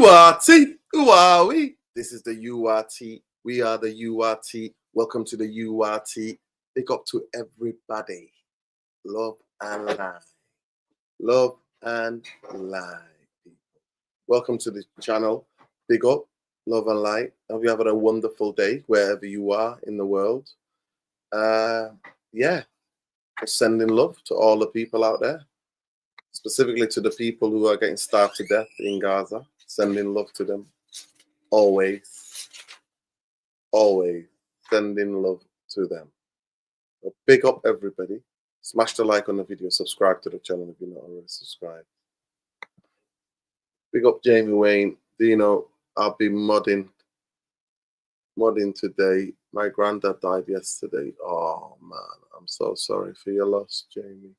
URT. Who are we? This is the URT. We are the URT. Welcome to the URT. Big up to everybody. Love and light. Love and light. Welcome to the channel. Big up. Love and light. Hope you're having a wonderful day wherever you are in the world. Yeah. Just sending love to all the people out there. Specifically to the people who are getting starved to death in Gaza. Sending love to them. Always sending love to them. So big up everybody. Smash the like on the video. Subscribe to the channel if you're not already subscribed. Big up Jamie Wayne. Dino, I'll be modding today. My granddad died yesterday. Oh man, I'm so sorry for your loss, Jamie.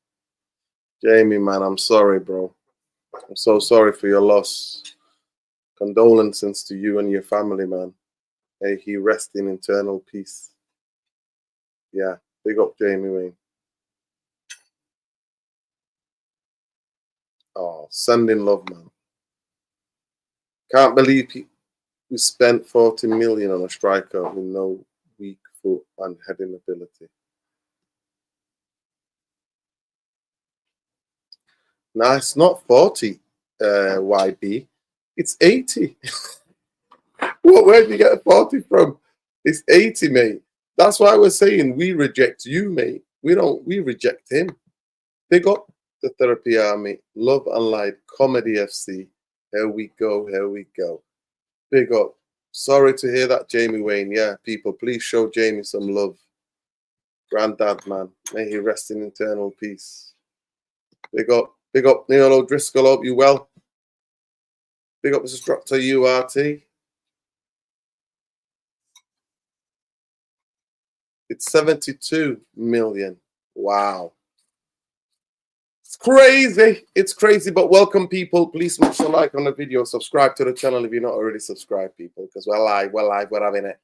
Jamie, man, I'm sorry, bro. I'm so sorry for your loss. Condolences to you and your family, man. May he rest in eternal peace. Yeah, big up Jamie Wayne. Oh, sending love, man. Can't believe we spent 40 million on a striker with no weak foot and heading ability. Nah, it's not 40, YB. It's 80. Where did you get 40 from? It's 80, mate. That's why we're saying we reject you, mate. We reject him. Big up the Therapy Army. Love and Light. Comedy FC. Here we go. Here we go. Big up. Sorry to hear that, Jamie Wayne. Yeah, people, please show Jamie some love. Granddad, man. May he rest in eternal peace. Big up. Big up, Neil O'Driscoll. Hope you well. Big up, Mrs. Proctor URT. It's 72 million. Wow. It's crazy. It's crazy, but welcome, people. Please smash the like on the video. Subscribe to the channel if you're not already subscribed, people, because we're live, we're having it.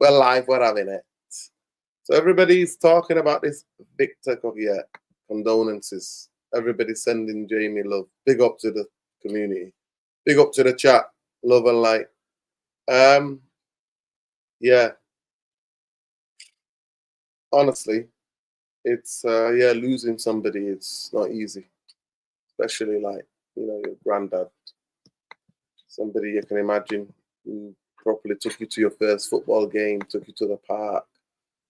We're live, we're having it. So everybody's talking about this Victor Kogia. Condolences. Everybody sending Jamie love. Big up to the community. Big up to the chat. Love and light. Yeah. Honestly, it's losing somebody, it's not easy. Especially like, your granddad. Somebody you can imagine who properly took you to your first football game, took you to the park,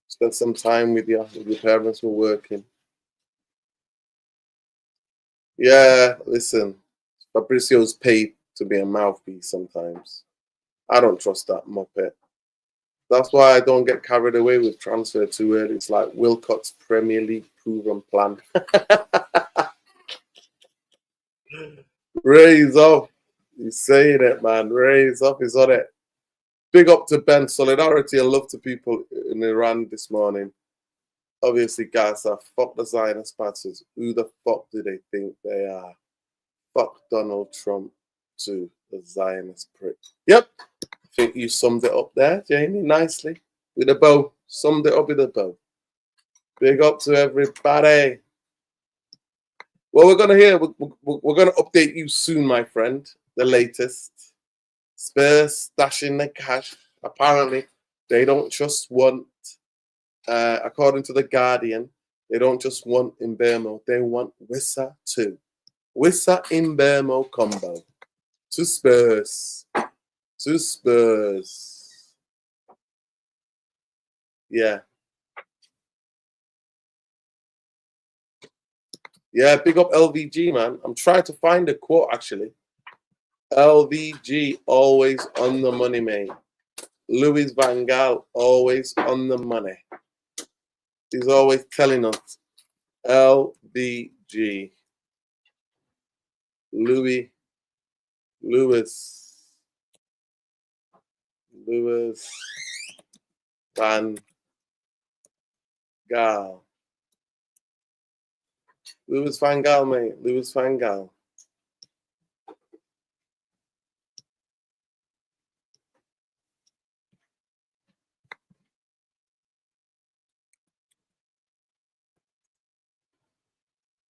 spent some time with you, your parents were working. Yeah, listen, Fabrizio's paid to be a mouthpiece sometimes. I don't trust that muppet. That's why I don't get carried away with transfer too early. It's like Wilcott's Premier League proven plan. Raise up. He's saying it, man. Raise up. He's on it. Big up to Ben. Solidarity and love to people in Iran this morning. Obviously, Gaza. Fuck the Zionist bastards. Who the fuck do they think they are? Fuck Donald Trump too. The Zionist prick. Yep. I think you summed it up there, Jamie, nicely. With a bow. Summed it up with a bow. Big up to everybody. Well, we're gonna hear. We're gonna update you soon, my friend. The latest. Spurs stashing the cash. Apparently, they don't just want. According to the Guardian, they don't just want Mbeumo. They want Wissa too. Wissa Mbeumo combo. To Spurs. To Spurs. Yeah. Yeah, big up LVG, man. I'm trying to find a quote, actually. LVG, always on the money, mate. Louis Van Gaal, always on the money. He's always telling us. LVG. Louis Van Gaal. Louis Van Gaal, mate. Louis Van Gaal.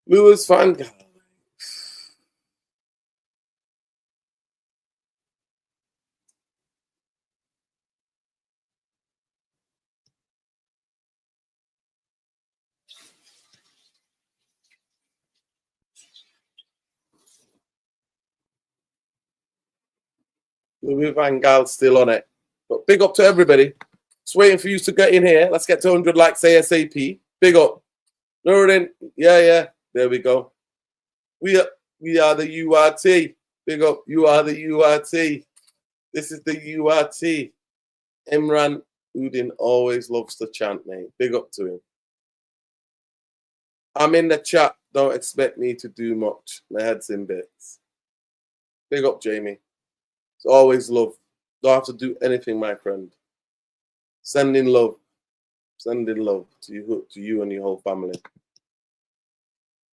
Louis Van Gaal. Louis Van Gaal still on it. But big up to everybody. Just waiting for you to get in here. Let's get to 100 likes ASAP. Big up. Nuruddin. Yeah. There we go. We are the URT. Big up. You are the URT. This is the URT. Imran Udin always loves to chant, mate. Big up to him. I'm in the chat. Don't expect me to do much. My head's in bits. Big up, Jamie. It's always love. Don't have to do anything, my friend. Sending love. Sending love to you and your whole family.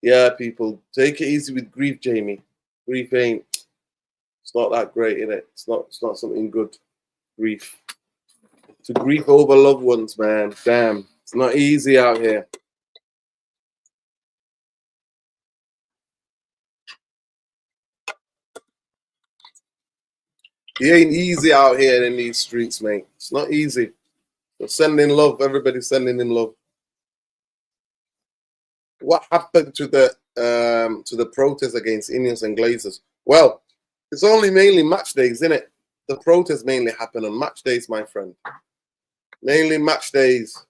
Yeah, people. Take it easy with grief, Jamie. Grief ain't. It's not that great, innit? It's not something good. Grief. To grief over loved ones, man. Damn. It's not easy out here. It ain't easy out here in these streets, mate. It's not easy. So sending love. Everybody sending in love. What happened to the protest against INEOS and Glazers? Well, it's only mainly match days, isn't it? The protests mainly happen on match days, my friend. Mainly match days.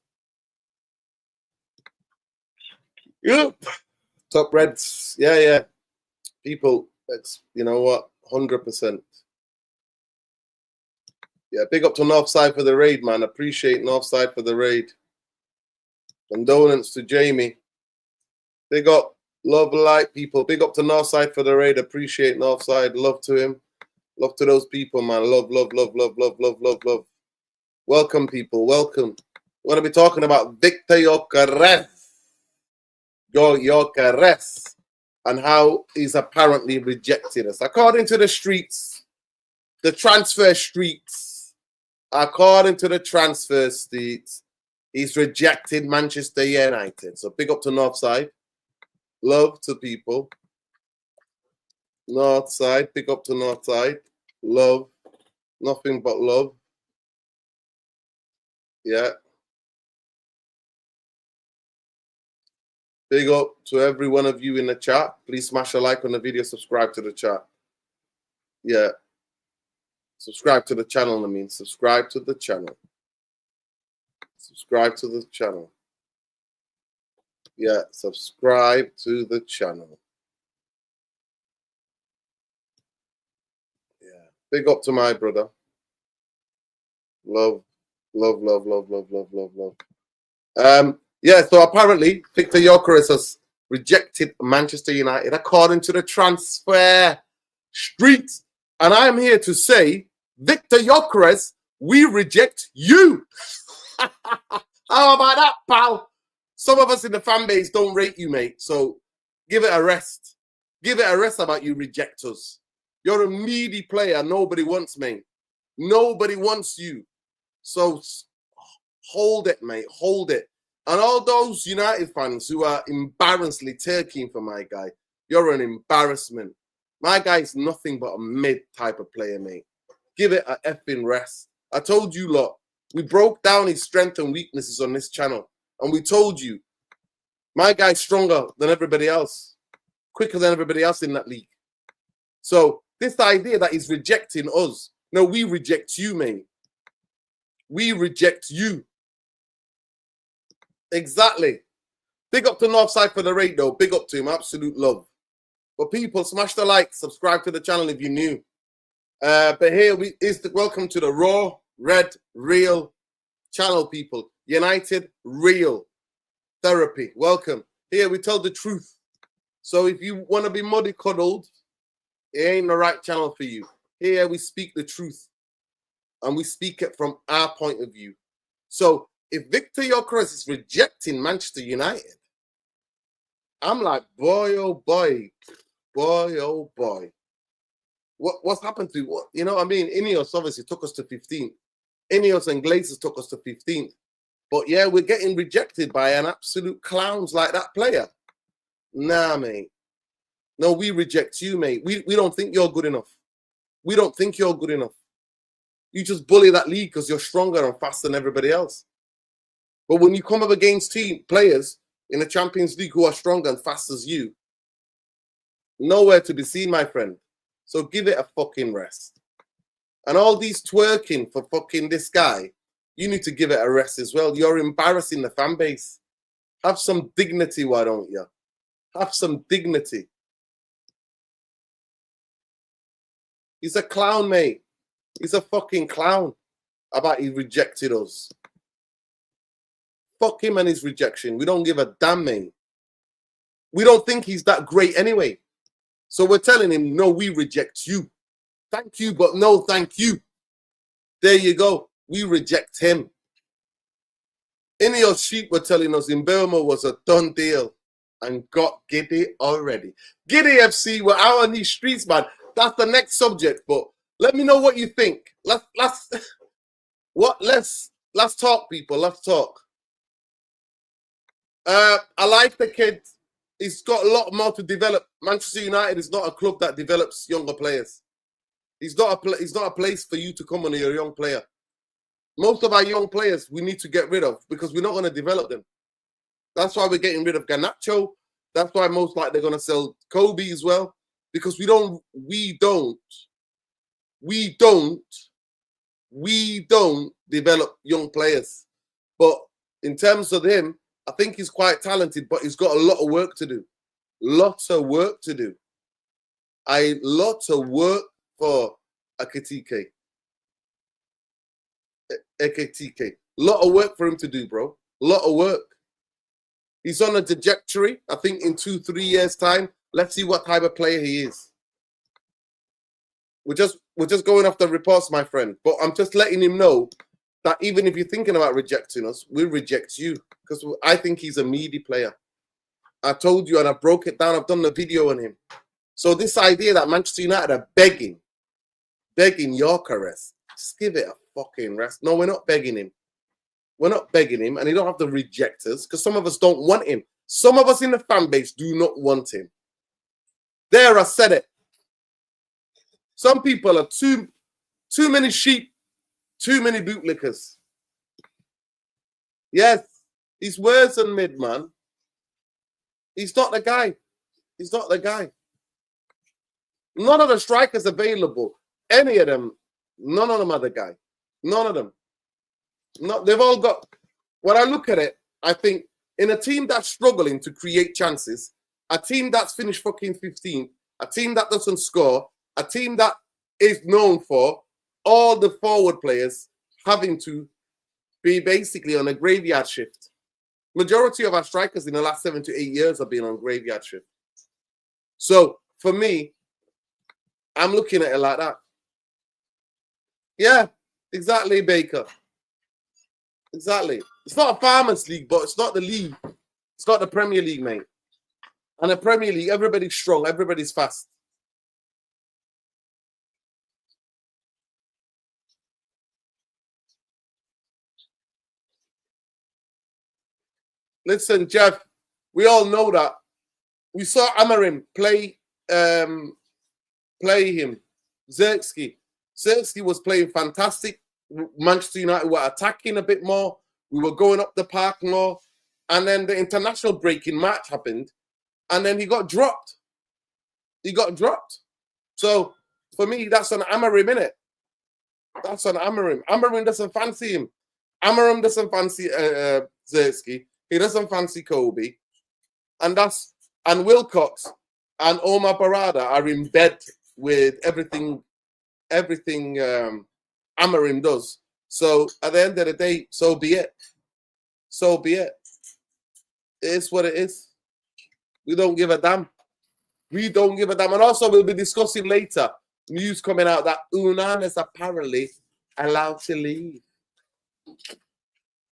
Yep. Top Reds. Yeah. People, you know what? 100%. Yeah, big up to Northside for the raid, man. Appreciate Northside for the raid. Condolence to Jamie. Big up, love, light, people. Big up to Northside for the raid. Appreciate Northside. Love to him. Love to those people, man. Love. Welcome, people. Welcome. We're going to be talking about Victor Gyokeres. Gyokeres. And how he's apparently rejected us. According to the streets, the transfer streets, according to the transfer streets, he's rejected Manchester United. So big up to Northside. Love to people. Northside. Big up to Northside. Love. Nothing but love. Yeah. Big up to every one of you in the chat. Please smash a like on the video. Subscribe to the chat. Yeah. Subscribe to the channel, I mean. Subscribe to the channel. Subscribe to the channel. Yeah, subscribe to the channel. Yeah. Big up to my brother. Love. Yeah, so apparently Victor Gyokeres has rejected Manchester United according to the transfer streets. And I'm here to say, Victor Gyokeres, we reject you. How about that, pal? Some of us in the fan base don't rate you, mate. So give it a rest. Give it a rest about you reject us. You're a meaty player. Nobody wants, mate. Nobody wants you. So hold it, mate. Hold it. And all those United fans who are embarrassingly turkeying for my guy, you're an embarrassment. My guy's nothing but a mid type of player, mate. Give it a effing rest. I told you lot, we broke down his strengths and weaknesses on this channel. And we told you, my guy's stronger than everybody else. Quicker than everybody else in that league. So this idea that he's rejecting us, no, we reject you, mate. We reject you. Exactly. Big up to Northside for the raid, though. Big up to him. Absolute love. But people, smash the like. Subscribe to the channel if you're new. But here welcome to the Raw, Red, Real channel, people. United, Real Therapy. Welcome. Here we tell the truth. So if you want to be mollycoddled, it ain't the right channel for you. Here we speak the truth. And we speak it from our point of view. So if Victor Gyokeres is rejecting Manchester United, I'm like, boy, oh boy. Boy, oh boy. What's happened to what? You know what I mean? INEOS obviously took us to 15th. INEOS and Glazers took us to 15th. But yeah, we're getting rejected by an absolute clowns like that player. Nah, mate. No, we reject you, mate. We don't think you're good enough. We don't think you're good enough. You just bully that league because you're stronger and faster than everybody else. But when you come up against players in the Champions League who are stronger and fast as you, nowhere to be seen, my friend. So give it a fucking rest. And all these twerking for fucking this guy, you need to give it a rest as well. You're embarrassing the fan base. Have some dignity, why don't you? Have some dignity. He's a clown, mate. He's a fucking clown about he rejected us. Fuck him and his rejection. We don't give a damn, mate. We don't think he's that great anyway. So we're telling him, no, we reject you. Thank you, but no, thank you. There you go. We reject him. INEOS sheep were telling us Mbeumo was a done deal and got giddy already. Giddy FC, we're out on these streets, man. That's the next subject, but let me know what you think. Let's talk, people. Let's talk. I like the kid. He's got a lot more to develop. Manchester United is not a club that develops younger players. He's not a place for you to come when you're a young player. Most of our young players we need to get rid of because we're not going to develop them. That's why we're getting rid of Garnacho. That's why most likely they're going to sell Kobe as well, because we don't develop young players. But in terms of him, I think he's quite talented, but he's got a lot of work to do. Lots of work to do. Lots of work for Ekitike. Lot of work for him to do, bro. Lot of work. He's on a trajectory. I think in 2-3 years' time, let's see what type of player he is. We're just going off the reports, my friend. But I'm just letting him know that even if you're thinking about rejecting us, we'll reject you. Because I think he's a meaty player. I told you and I broke it down. I've done the video on him. So this idea that Manchester United are begging Gyokeres, just give it a fucking rest. No, we're not begging him. We're not begging him, and he don't have to reject us because some of us don't want him. Some of us in the fan base do not want him. There, I said it. Some people are too many sheep, too many bootlickers. Yes, he's worse than mid, man. He's not the guy. He's not the guy. None of the strikers available, any of them, none of them are the guy. None of them. No, they've all got. When I look at it, I think in a team that's struggling to create chances, a team that's finished fucking 15th, a team that doesn't score, a team that is known for all the forward players having to be basically on a graveyard shift. Majority of our strikers in the last 7 to 8 years have been on graveyard shift. So for me, I'm looking at it like that. Yeah, exactly, Baker. Exactly. It's not a Farmers League, but it's not the league. It's not the Premier League, mate. And the Premier League, everybody's strong, everybody's fast. Listen, Jeff, we all know that. We saw Amarim play him. Xerxes was playing fantastic. Manchester United were attacking a bit more. We were going up the park more. And then the international breaking match happened. And then he got dropped. He got dropped. So, for me, that's on Amarim, innit? That's on Amarim. Amarim doesn't fancy him. Amarim doesn't fancy Xerxes. He doesn't fancy Kobe. And Wilcox and Omar Barada are in bed with everything Amarim does. So at the end of the day, so be it. So be it. It is what it is. We don't give a damn. We don't give a damn. And also we'll be discussing later news coming out that Unan is apparently allowed to leave.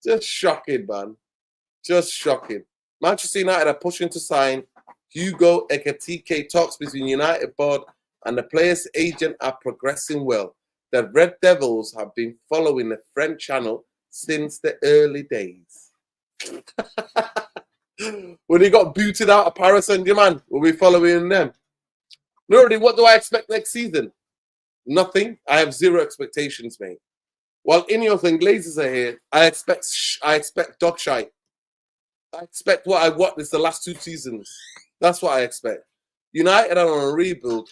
Just shocking, man. Just shocking. Manchester United are pushing to sign Hugo Ekitike. Talks between United board and the player's agent are progressing well. The Red Devils have been following the French channel since the early days. When he got booted out of Paris Saint-Germain, we'll be following them. Nuri, what do I expect next season? Nothing. I have zero expectations, mate. While INEOS and Glazers are here, I expect dog shite. I expect what I watched the last 2 seasons. That's what I expect. United are on a rebuild.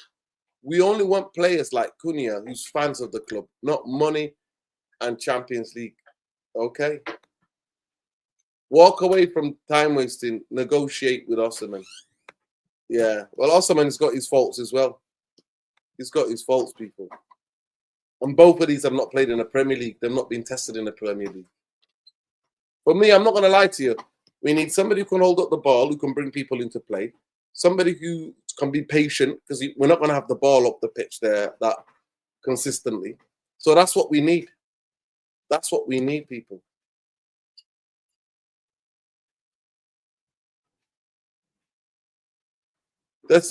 We only want players like Cunha, who's fans of the club, not money and Champions League. Okay? Walk away from time wasting, negotiate with Osimhen. Yeah. Well, Osimhen's got his faults as well. He's got his faults, people. And both of these have not played in the Premier League. They've not been tested in the Premier League. For me, I'm not going to lie to you. We need somebody who can hold up the ball, who can bring people into play. Somebody who can be patient, because we're not going to have the ball up the pitch there that consistently. So that's what we need. That's what we need, people. There's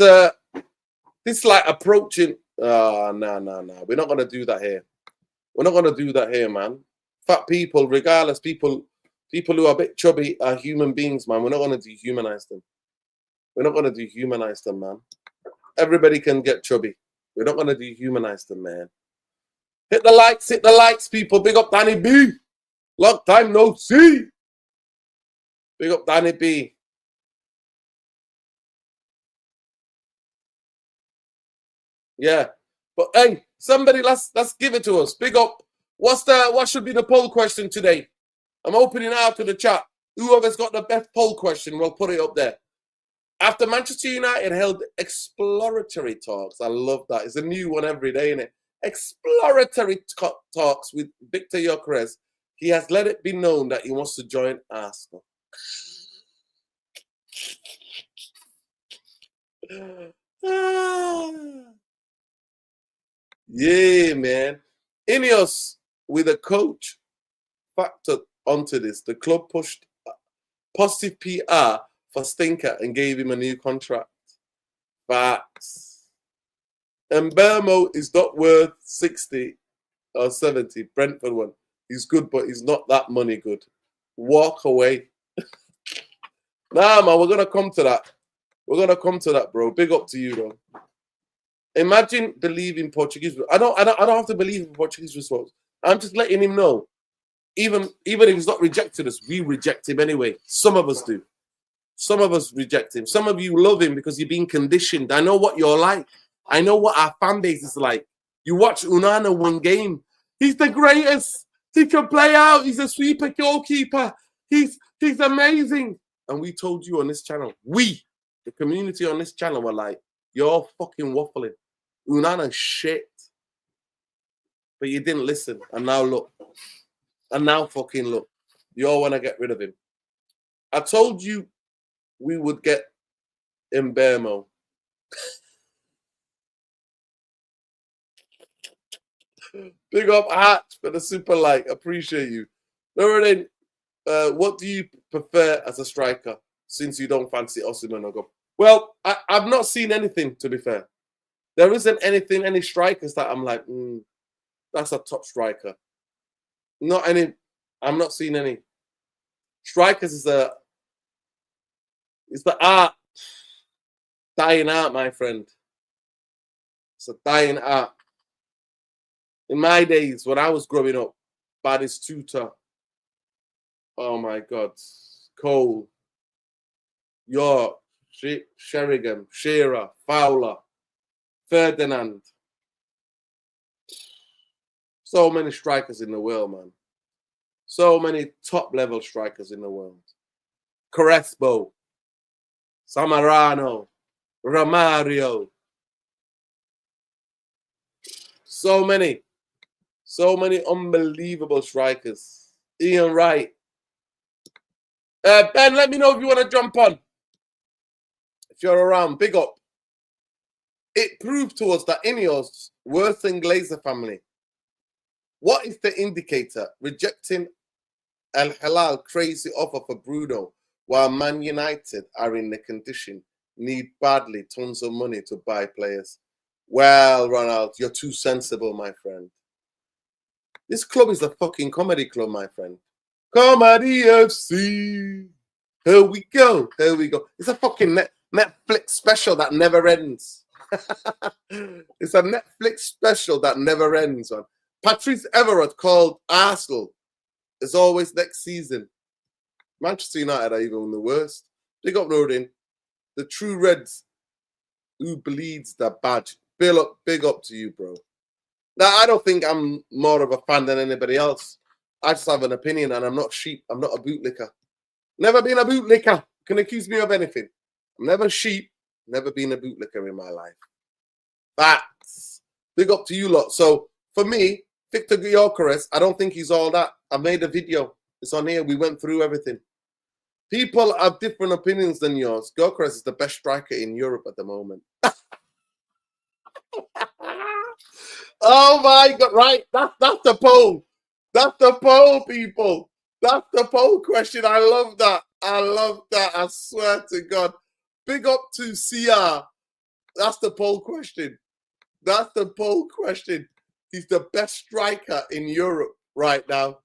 this like approaching. No. We're not going to do that here. We're not going to do that here, man. Fat people, regardless, people who are a bit chubby are human beings, man. We're not going to dehumanize them. We're not going to dehumanize them, man. Everybody can get chubby. We're not going to dehumanize them, man. Hit the likes, people. Big up Danny B. Long time no see. Big up Danny B. Yeah. But hey, somebody let's give it to us. Big up. What should be the poll question today? I'm opening out to the chat. Whoever's got the best poll question, we'll put it up there. After Manchester United held exploratory talks, I love that. It's a new one every day, isn't it? Exploratory talks with Victor Gyokeres. He has let it be known that he wants to join Arsenal. Yeah, man. INEOS with a coach factored onto this. The club pushed positive PR for Stinker and gave him a new contract. Facts. Mbeumo is not worth 60 or 70. Brentford one. He's good, but he's not that money good. Walk away. Nah, man, we're gonna come to that. We're gonna come to that, bro. Big up to you, though. Imagine believing Portuguese. I don't have to believe in Portuguese response. I'm just letting him know. Even if he's not rejected us, we reject him anyway. Some of us do. Some of us reject him. Some of you love him because you've been conditioned. I know what you're like. I know what our fan base is like. You watch Unana one game. He's the greatest. He can play out. He's a sweeper goalkeeper. He's amazing. And we told you on this channel, the community on this channel, were like, you're fucking waffling. Unana shit. But you didn't listen. And now look. And now fucking look. You all want to get rid of him. I told you we would get Mbeumo. Big up Hatch for the super like. Appreciate you. Lorraine, what do you prefer as a striker since you don't fancy Osimhen or go? Well, I've not seen anything, to be fair. There isn't any strikers that I'm like, that's a top striker. Not any. I'm not seeing any. Strikers is the art. Dying art, my friend. It's a dying art. In my days, when I was growing up, Badis Tutor, oh my God, Cole, York, Sheringham, Shearer, Fowler, Ferdinand. So many strikers in the world, man. So many top-level strikers in the world. Crespo, Samarano, Romario. So many unbelievable strikers. Ian Wright. Ben, let me know if you want to jump on. If you're around, big up. It proved to us that INEOS worse than Glazer family. What is the indicator? Rejecting Al Hilal crazy offer for Bruno, while Man United are in the condition, need badly tons of money to buy players. Well, Ronald, you're too sensible, my friend. This club is a fucking comedy club, my friend. Comedy FC. Here we go. Here we go. It's a fucking Netflix special that never ends. It's a Netflix special that never ends, man. Patrice Everett called Arsenal. It's always next season. Manchester United are even the worst. Big up Rodin. The true Reds who bleeds the badge. Big up to you, bro. Now, I don't think I'm more of a fan than anybody else. I just have an opinion, and I'm not sheep. I'm not a bootlicker. Never been a bootlicker. Can accuse me of anything. I'm never sheep. Never been a bootlicker in my life. Facts. Big up to you lot. So, for me, Victor Gyokeres, I don't think he's all that. I made a video. It's on here. We went through everything. People have different opinions than yours. Gyokeres is the best striker in Europe at the moment. Oh my God, right? That's the poll. That's the poll, people. That's the poll question. I love that. I love that. I swear to God. Big up to CR. That's the poll question. That's the poll question. He's the best striker in Europe right now.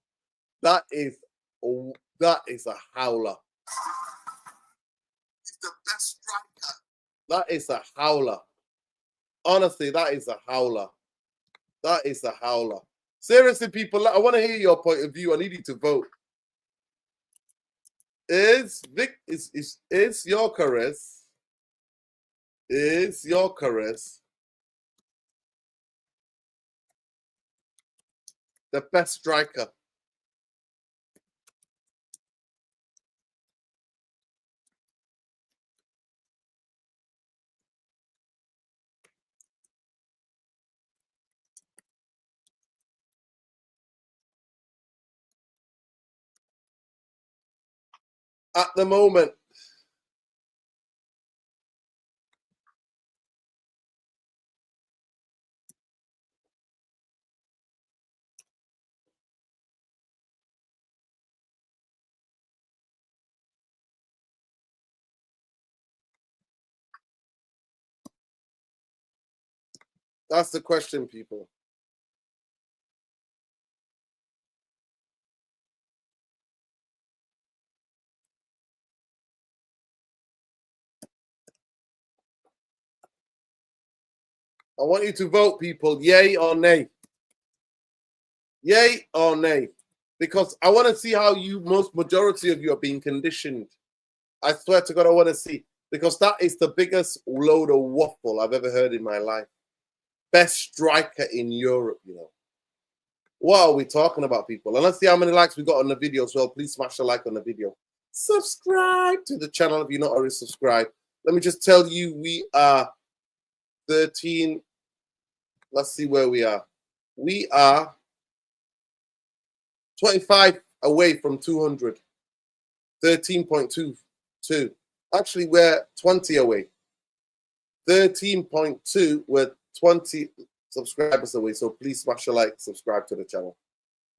That is a howler. He's the best striker. That is a howler. Honestly, that is a howler. That is a howler. Seriously, people, I want to hear your point of view. I need you to vote. Is Gyokeres the best striker? At the moment. That's the question, people. I want you to vote, people. Yay or nay? Yay or nay? Because I want to see how majority of you are being conditioned. I swear to God, I want to see. Because that is the biggest load of waffle I've ever heard in my life. Best striker in Europe, you know. What are we talking about, people? And let's see how many likes we got on the video as well. Please smash a like on the video. Subscribe to the channel if you're not already subscribed. Let me just tell you, we are 13. Let's see where we are. We are 25 away from 200. 13.22. Actually, we're 20 away. 13.2. We're 20 subscribers away. So please smash a like, subscribe to the channel.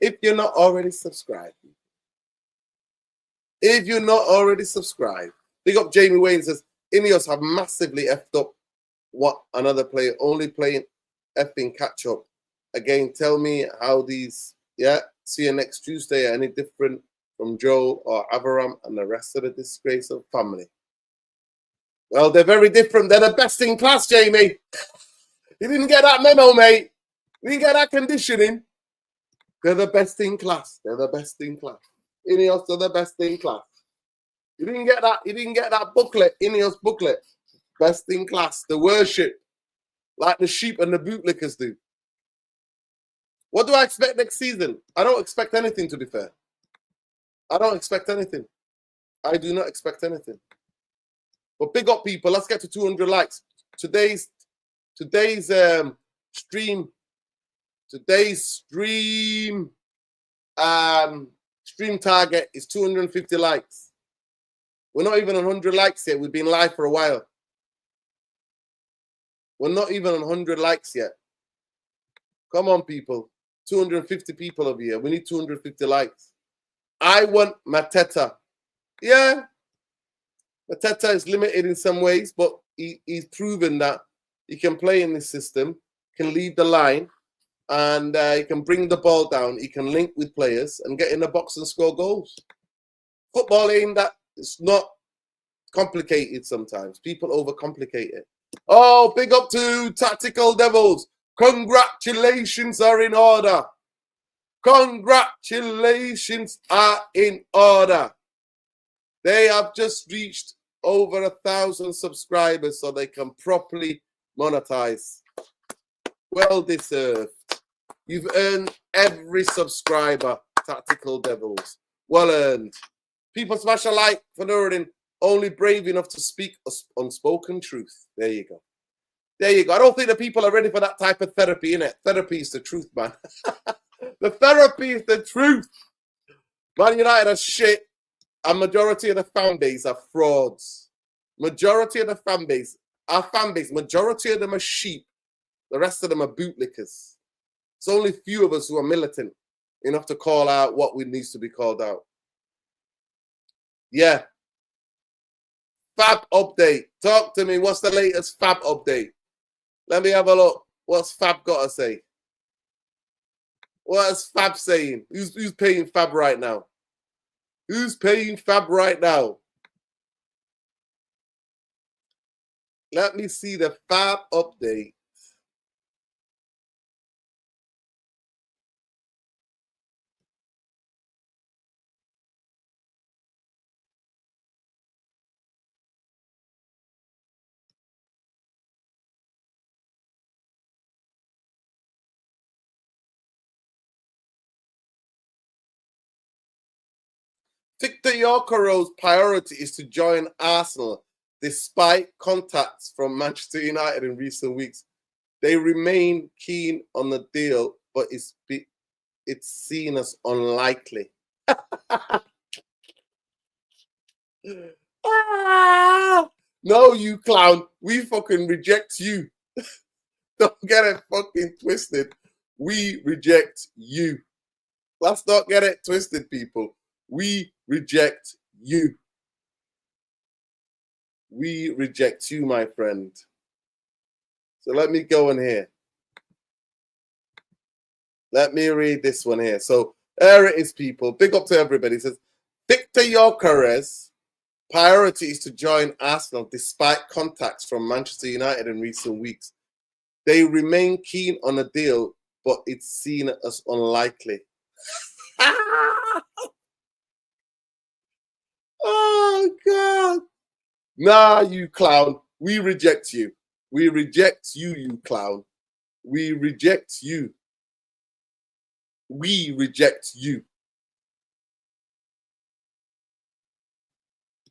If you're not already subscribed. If you're not already subscribed. Big up Jamie Wayne says, INEOS have massively effed up what another player only playing effing catch up. Again, tell me how these, see you next Tuesday, any different from Joe or Avaram and the rest of the disgrace of family. Well, they're very different. They're the best in class, Jamie. You didn't get that memo, mate. You didn't get that conditioning. They're the best in class. They're the best in class. INEOS are the best in class. You didn't get that. You didn't get that booklet, INEOS booklet. Best in class. The worship. Like the sheep and the bootlickers do. What do I expect next season? I don't expect anything, to be fair. I don't expect anything. I do not expect anything. But big up, people. Let's get to 200 likes. Today's stream target is 250 likes. We're not even on 100 likes yet. We've been live for a while. We're not even on 100 likes yet. Come on, people. 250 people over here. We need 250 likes. I want Mateta. Yeah. Mateta is limited in some ways, but he's proven that he can play in this system, can lead the line, and he can bring the ball down. He can link with players and get in the box and score goals. Football ain't that. It's not complicated sometimes. People overcomplicate it. Oh, big up to Tactical Devils. Congratulations are in order. Congratulations are in order. They have just reached over 1,000 subscribers so they can properly monetize. Well deserved. You've earned every subscriber, Tactical Devils. Well earned. People smash a like for Nuruddin, only brave enough to speak unspoken truth. There you go. There you go. I don't think the people are ready for that type of therapy, innit? Therapy is the truth, man. The therapy is the truth. Man United are shit, and majority of the fan base are frauds. Majority of the fan base, our fan base, majority of them are sheep. The rest of them are bootlickers. It's only few of us who are militant enough to call out what needs to be called out. Yeah. Fab update. Talk to me. What's the latest Fab update? Let me have a look. What's Fab got to say? What is Fab saying? Who's paying Fab right now? Who's paying Fab right now? Let me see the Fab update. Victor Gyokeres' priority is to join Arsenal despite contacts from Manchester United in recent weeks. They remain keen on the deal, but it's seen as unlikely. No, you clown. We fucking reject you. Don't get it fucking twisted. We reject you. Let's not get it twisted, people. We reject you. We reject you, my friend. So let me go in here. Let me read this one here. So there it is, people. Big up to everybody. It says, Victor Gyokeres' priority is to join Arsenal despite contacts from Manchester United in recent weeks. They remain keen on a deal, but it's seen as unlikely. Oh, God. Nah, you clown. We reject you. We reject you, you clown. We reject you. We reject you.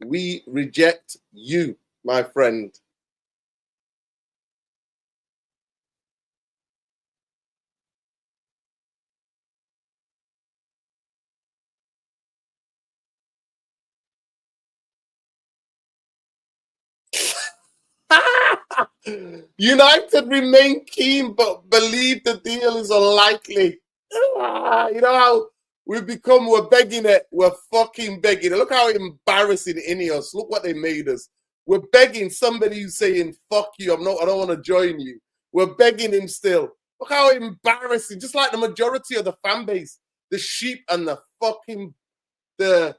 We reject you, my friend. United remain keen, but believe the deal is unlikely. You know how we're begging it. We're fucking begging it. Look how embarrassing INEOS. Look what they made us. We're begging somebody who's saying, fuck you, I don't want to join you. We're begging him still. Look how embarrassing. Just like the majority of the fan base, the sheep and the fucking, the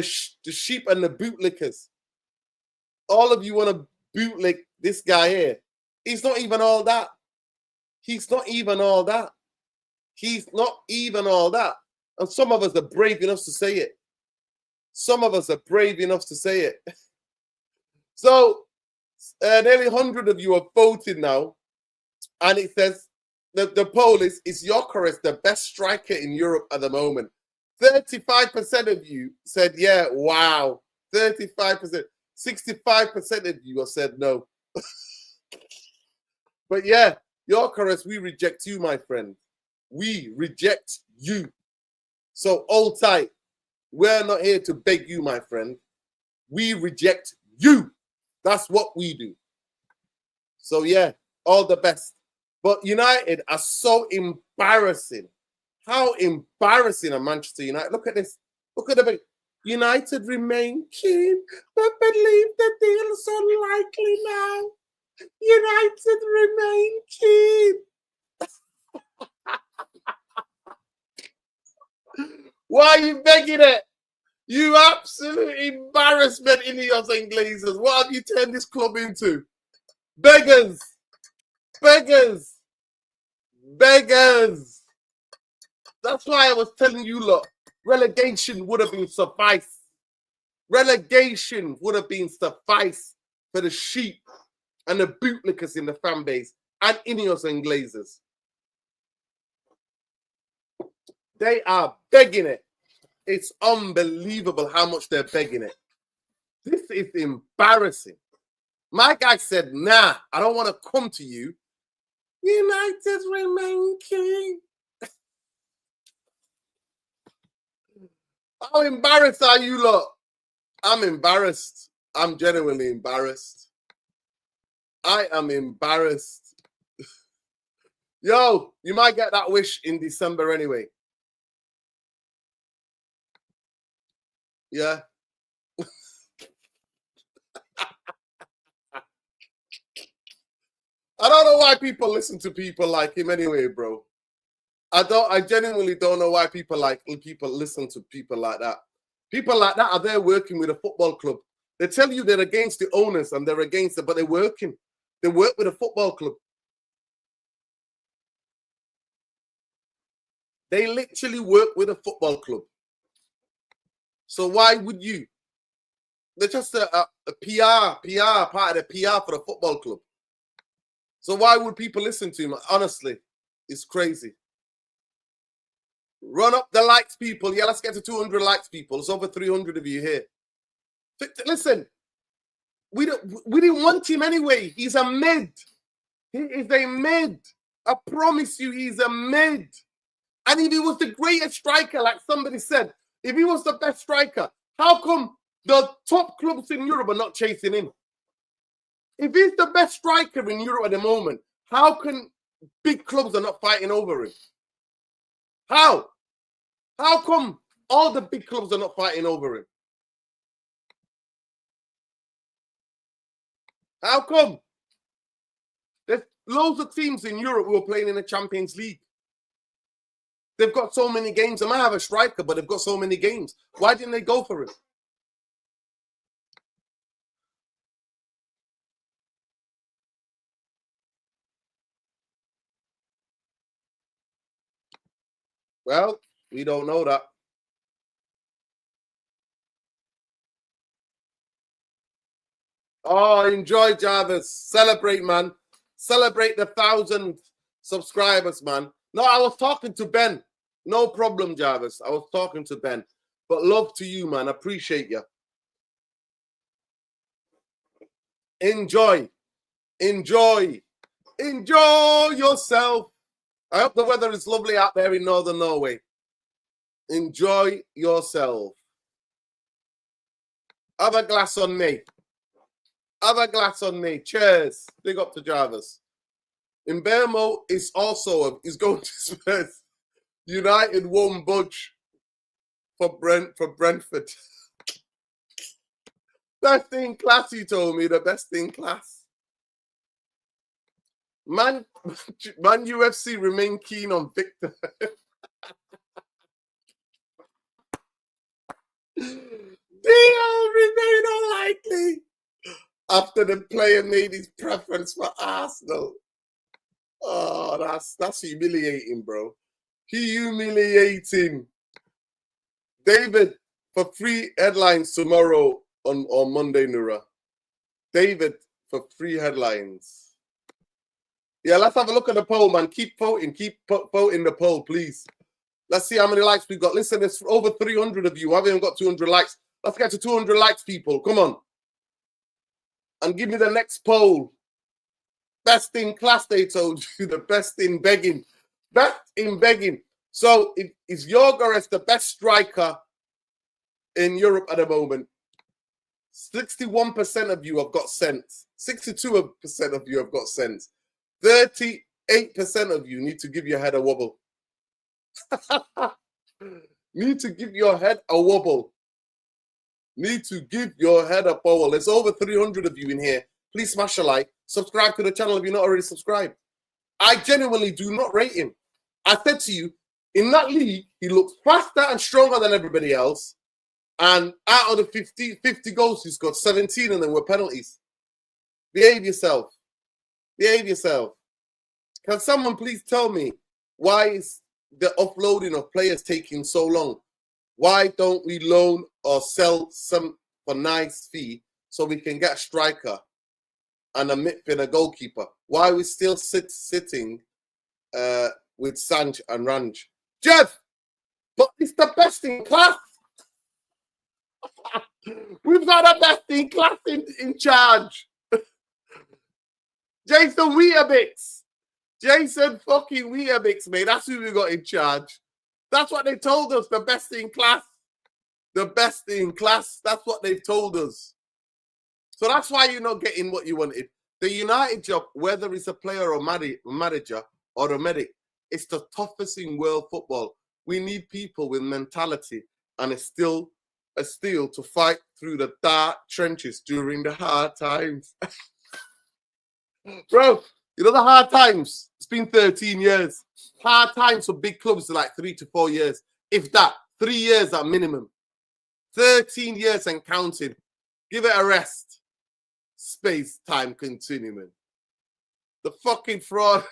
sheep and the bootlickers. All of you want to bootlick this guy here. He's not even all that. He's not even all that. He's not even all that. And some of us are brave enough to say it. Some of us are brave enough to say it. So, nearly 100 of you are voting now. And it says, the poll is Gyokeres the best striker in Europe at the moment? 35% of you said, yeah, wow. 35%. 65% of you have said no. But yeah, Gyokeres, we reject you, my friend. We reject you. So hold tight. We're not here to beg you, my friend. We reject you. That's what we do. So yeah, all the best. But United are so embarrassing. How embarrassing are Manchester United? Look at this. Look at the United remain keen, but believe the deal is unlikely now. United remain keen. Why are you begging it? You absolute embarrassment, INEOS and Glazers. What have you turned this club into? Beggars. Beggars. Beggars. That's why I was telling you, look, relegation would have been suffice. Relegation would have been suffice for the sheep and the bootlickers in the fan base. and INEOS and Glazers. They are begging it. It's unbelievable how much they're begging it. This is embarrassing. My guy said, nah, I don't want to come to you. United remain king. How embarrassed are you lot? I'm embarrassed. I'm genuinely embarrassed. I am embarrassed. Yo, you might get that wish in December anyway. Yeah. I don't know why people listen to people like him anyway, bro. I genuinely don't know why people listen to people like that. People like that are there working with a football club. They tell you they're against the owners and they're against it, but they're working. They work with a football club. They literally work with a football club. So why would you? They're just a PR part of the PR for the football club. So why would people listen to him? Honestly, it's crazy. Run up the likes, people. Yeah, let's get to 200 likes, people. There's over 300 of you here. Listen, we didn't want him anyway. He's a mid. He is a mid. I promise you, he's a mid. And if he was the greatest striker, like somebody said, if he was the best striker, how come the top clubs in Europe are not chasing him? If he's the best striker in Europe at the moment, how can big clubs are not fighting over him? How? How come all the big clubs are not fighting over him? How come? There's loads of teams in Europe who are playing in the Champions League. They've got so many games. They might have a striker, but they've got so many games. Why didn't they go for it? Well, we don't know that. Oh, enjoy, Jarvis. Celebrate, man. Celebrate the 1,000 subscribers, man. No, I was talking to Ben. No problem, Jarvis. I was talking to Ben. But love to you, man. Appreciate you. Enjoy. Enjoy. Enjoy yourself. I hope the weather is lovely out there in northern Norway. Enjoy yourself. Have a glass on me. Have a glass on me. Cheers. Big up to Jarvis. Mbeumo is also is going to Spurs. United won't budge for Brentford. Best in class, he told me. The best in class. Man UFC remain keen on Victor. They remain unlikely after the player made his preference for Arsenal. Oh, that's humiliating, bro. Humiliating. David, for 3 headlines tomorrow on Monday, Nura. David, for 3 headlines. Yeah, let's have a look at the poll, man. Keep voting. Keep voting the poll, please. Let's see how many likes we've got. Listen, there's over 300 of you. I haven't even got 200 likes. Let's get to 200 likes, people. Come on. And give me the next poll. Best in class, they told you. The best in begging. Best in begging. So, is Gyokeres the best striker in Europe at the moment? 61% of you have got sense. 62% of you have got sense. 38% of you need to give your head a wobble. Need to give your head a wobble. Need to give your head a wobble. There's over 300 of you in here. Please smash a like. Subscribe to the channel if you're not already subscribed. I genuinely do not rate him. I said to you, in that league, he looks faster and stronger than everybody else. And out of the 50 goals he's got, 17 of them were penalties. Behave yourself. Behave yourself. Can someone please tell me why is the offloading of players taking so long? Why don't we loan or sell some for nice fee so we can get a striker and a midfielder, a goalkeeper. Why are we still sitting with Sanj and Ranj? Jeff, but it's the best in class. We've got the best in class in charge. Jason Weetabix. Jason fucking Weetabix, mate. That's who we got in charge. That's what they told us. The best in class. The best in class. That's what they've told us. So that's why you're not getting what you wanted. The United job, whether it's a player or manager or a medic, it's the toughest in world football. We need people with mentality and a steel to fight through the dark trenches during the hard times. Bro, you know the hard times? It's been 13 years. Hard times for big clubs are like 3 to 4 years. If that, 3 years at minimum. 13 years and counting. Give it a rest. Space, time, continuum. The fucking fraud.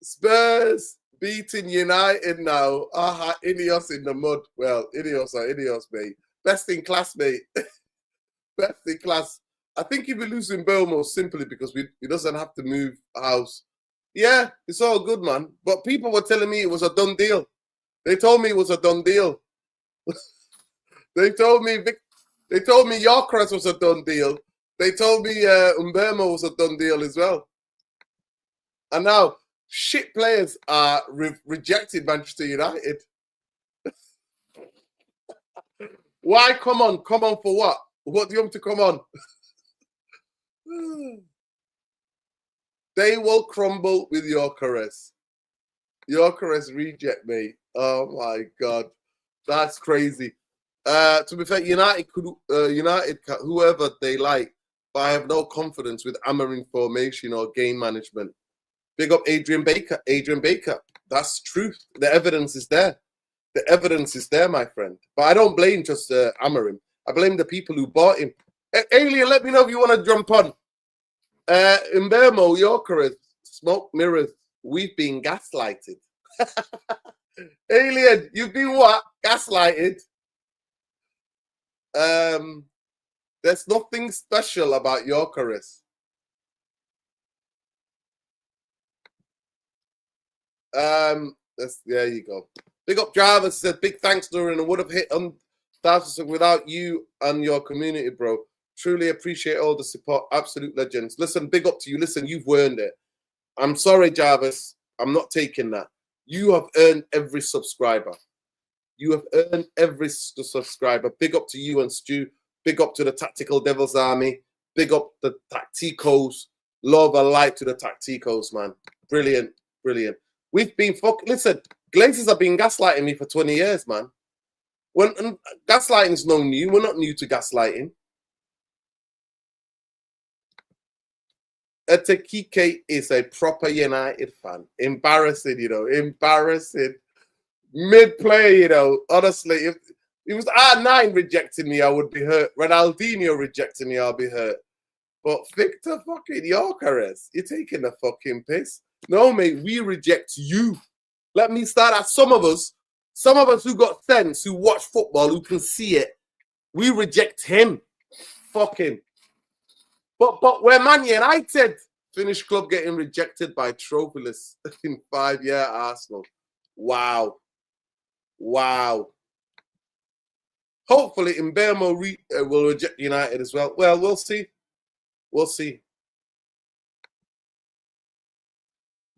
Spurs beating United now. INEOS in the mud. Well, INEOS are INEOS, mate. Best in class, mate. Best in class. I think he'll be losing Bmeumo simply because he doesn't have to move house. Yeah, it's all good, man. But people were telling me it was a done deal. They told me it was a done deal. They told me Gyokeres was a done deal. They told me Mbeumo was a done deal as well. And now shit players are rejected Manchester United. Why? Come on for what? What do you want to come on? They will crumble with Gyokeres. Gyokeres reject, mate. Oh my God, that's crazy. To be fair, United could whoever they like, but I have no confidence with Amorim formation or game management. Big up Adrian Baker. Adrian Baker. That's truth. The evidence is there. The evidence is there, my friend. But I don't blame just Amorim. I blame the people who bought him. Alien, let me know if you want to jump on. Mbeumo, Gyokeres, smoke mirrors. We've been gaslighted. Alien, you've been what? Gaslighted. There's nothing special about Gyokeres. There you go. Big up Jarvis said, big thanks, Nurin. I would have hit on thousands without you and your community, bro. Truly appreciate all the support. Absolute legends. Listen, big up to you. Listen, you've earned it. I'm sorry, Jarvis. I'm not taking that. You have earned every subscriber. You have earned every subscriber. Big up to you and Stu. Big up to the Tactical Devils Army. Big up the Tacticos. Love and light to the Tacticos, man. Brilliant. Brilliant. We've been listen, Glazers have been gaslighting me for 20 years, man. Gaslighting is no new. We're not new to gaslighting. Etekike is a proper United fan. Embarrassing, embarrassing. Mid-player, honestly, if it was R9 rejecting me, I would be hurt. Ronaldinho rejecting me, I'll be hurt. But Victor fucking Gyokeres, you're taking the fucking piss. No, mate, we reject you. Let me start at some of us who got sense, who watch football, who can see it, we reject him. Fucking. But we're Man United. Finnish club getting rejected by trophyless in 5-year Arsenal. Wow. Wow. Hopefully, Mbeumo will reject United as well. Well, we'll see. We'll see.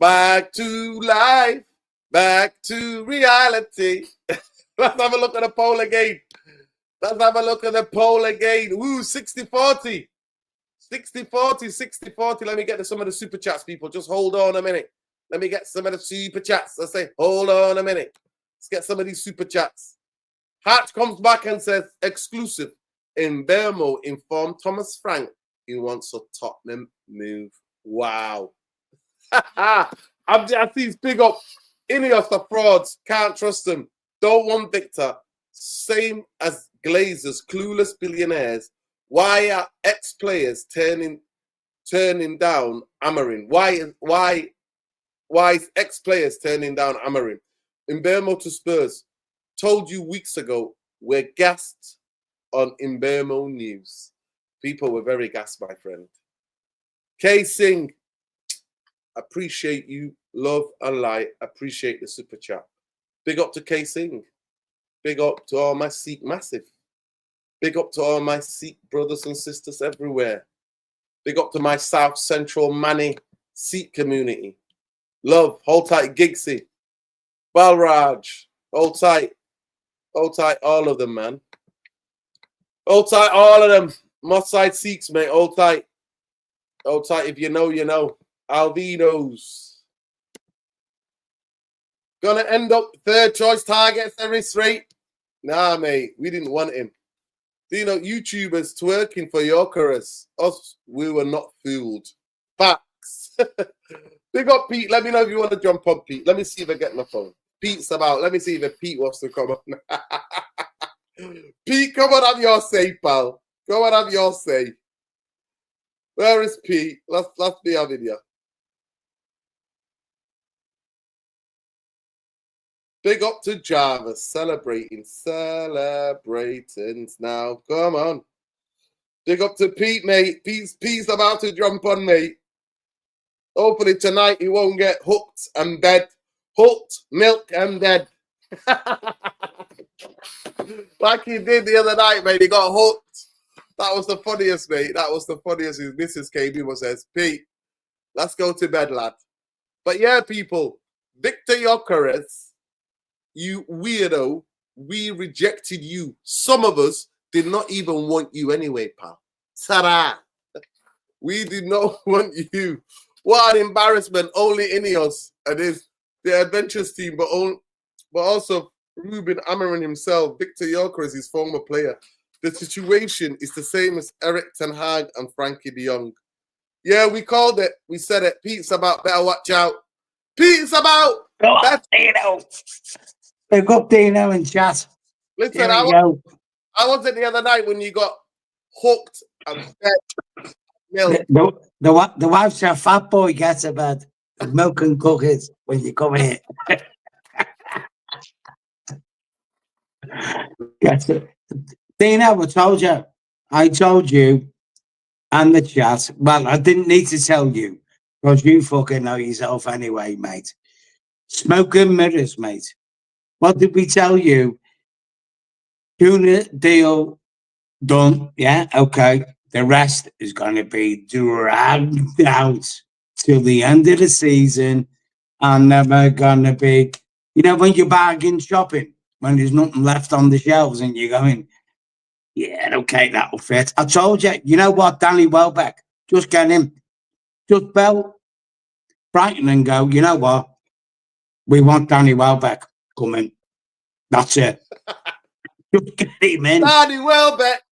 Back to life. Back to reality. Let's have a look at the poll again. Let's have a look at the poll again. Ooh, 60-40. 60-40, 60-40. Let me get to some of the super chats, people. Just hold on a minute. Let me get some of the super chats. Let's say, hold on a minute. Let's get some of these super chats. Hart comes back and says, exclusive. Mbeumo informed Thomas Frank he wants a Tottenham move. Wow. I see his big up. INEOS are frauds. Can't trust them. Don't want Victor. Same as Glazers, clueless billionaires. Why are ex-players turning down Amorim? Why is ex-players turning down Amorim? Mbeumo to Spurs. Told you weeks ago, we're gassed on Mbeumo news. People were very gassed, my friend. K Singh, appreciate you. Love and light. Appreciate the super chat. Big up to K Singh. Big up to all my Sikh massive. Big up to all my Sikh brothers and sisters everywhere. Big up to my South Central Mani Sikh community. Love, hold tight, Gigsy. Balraj, hold tight. Hold tight, all of them, man. Hold tight, all of them. Moss side Sikhs, mate, hold tight. Hold tight, if you know, you know. Alvinos. Gonna end up third choice targets every straight. Nah, mate, we didn't want him. You know, YouTubers twerking for Gyokeres. Us, we were not fooled. Facts. Big up, Pete. Let me know if you want to jump on, Pete. Let me see if I get my phone. Pete's about. Let me see if Pete wants to come on. Pete, come on, have your say, pal. Come on, have your say. Where is Pete? Let's be having you. Big up to Java, celebrating now. Come on. Big up to Pete, mate. Pete's about to jump on, mate. Hopefully tonight he won't get hooked and dead. Hooked, milk and dead. Like he did the other night, mate. He got hooked. That was the funniest, mate. That was the funniest. His missus came says, Pete, let's go to bed, lad. But yeah, people, Victor Gyokeres, you weirdo, we rejected you. Some of us did not even want you anyway, pal. Ta-da! We did not want you. What an embarrassment. Only INEOS and the adventures team, but also Ruben Amorim himself, Victor Gyokeres, his former player. The situation is the same as Eric Ten Hag and Frankie de Jong. Yeah, we called it. We said it. Pete's about. Better watch out. Pete's about. Go on, Dino. Big up Dino and chat. Listen, I wasn't the other night when you got hooked and fed milk. The wife's a fat boy gets about milk and cookies when you come here. Gets it. Dino, I told you and the chat. Well, I didn't need to tell you because you fucking know yourself anyway, mate. Smoke and mirrors, mate. What did we tell you? Tuna deal done. Yeah, okay. The rest is going to be dragged out till the end of the season, and never going to be. You know, when you're bargain shopping, when there's nothing left on the shelves, and you're going, yeah, okay, that'll fit. I told you. You know what, Danny Welbeck, just get him, just bell Brighton and go. You know what? We want Danny Welbeck coming. That's it. Just get him in. Danny Welbeck.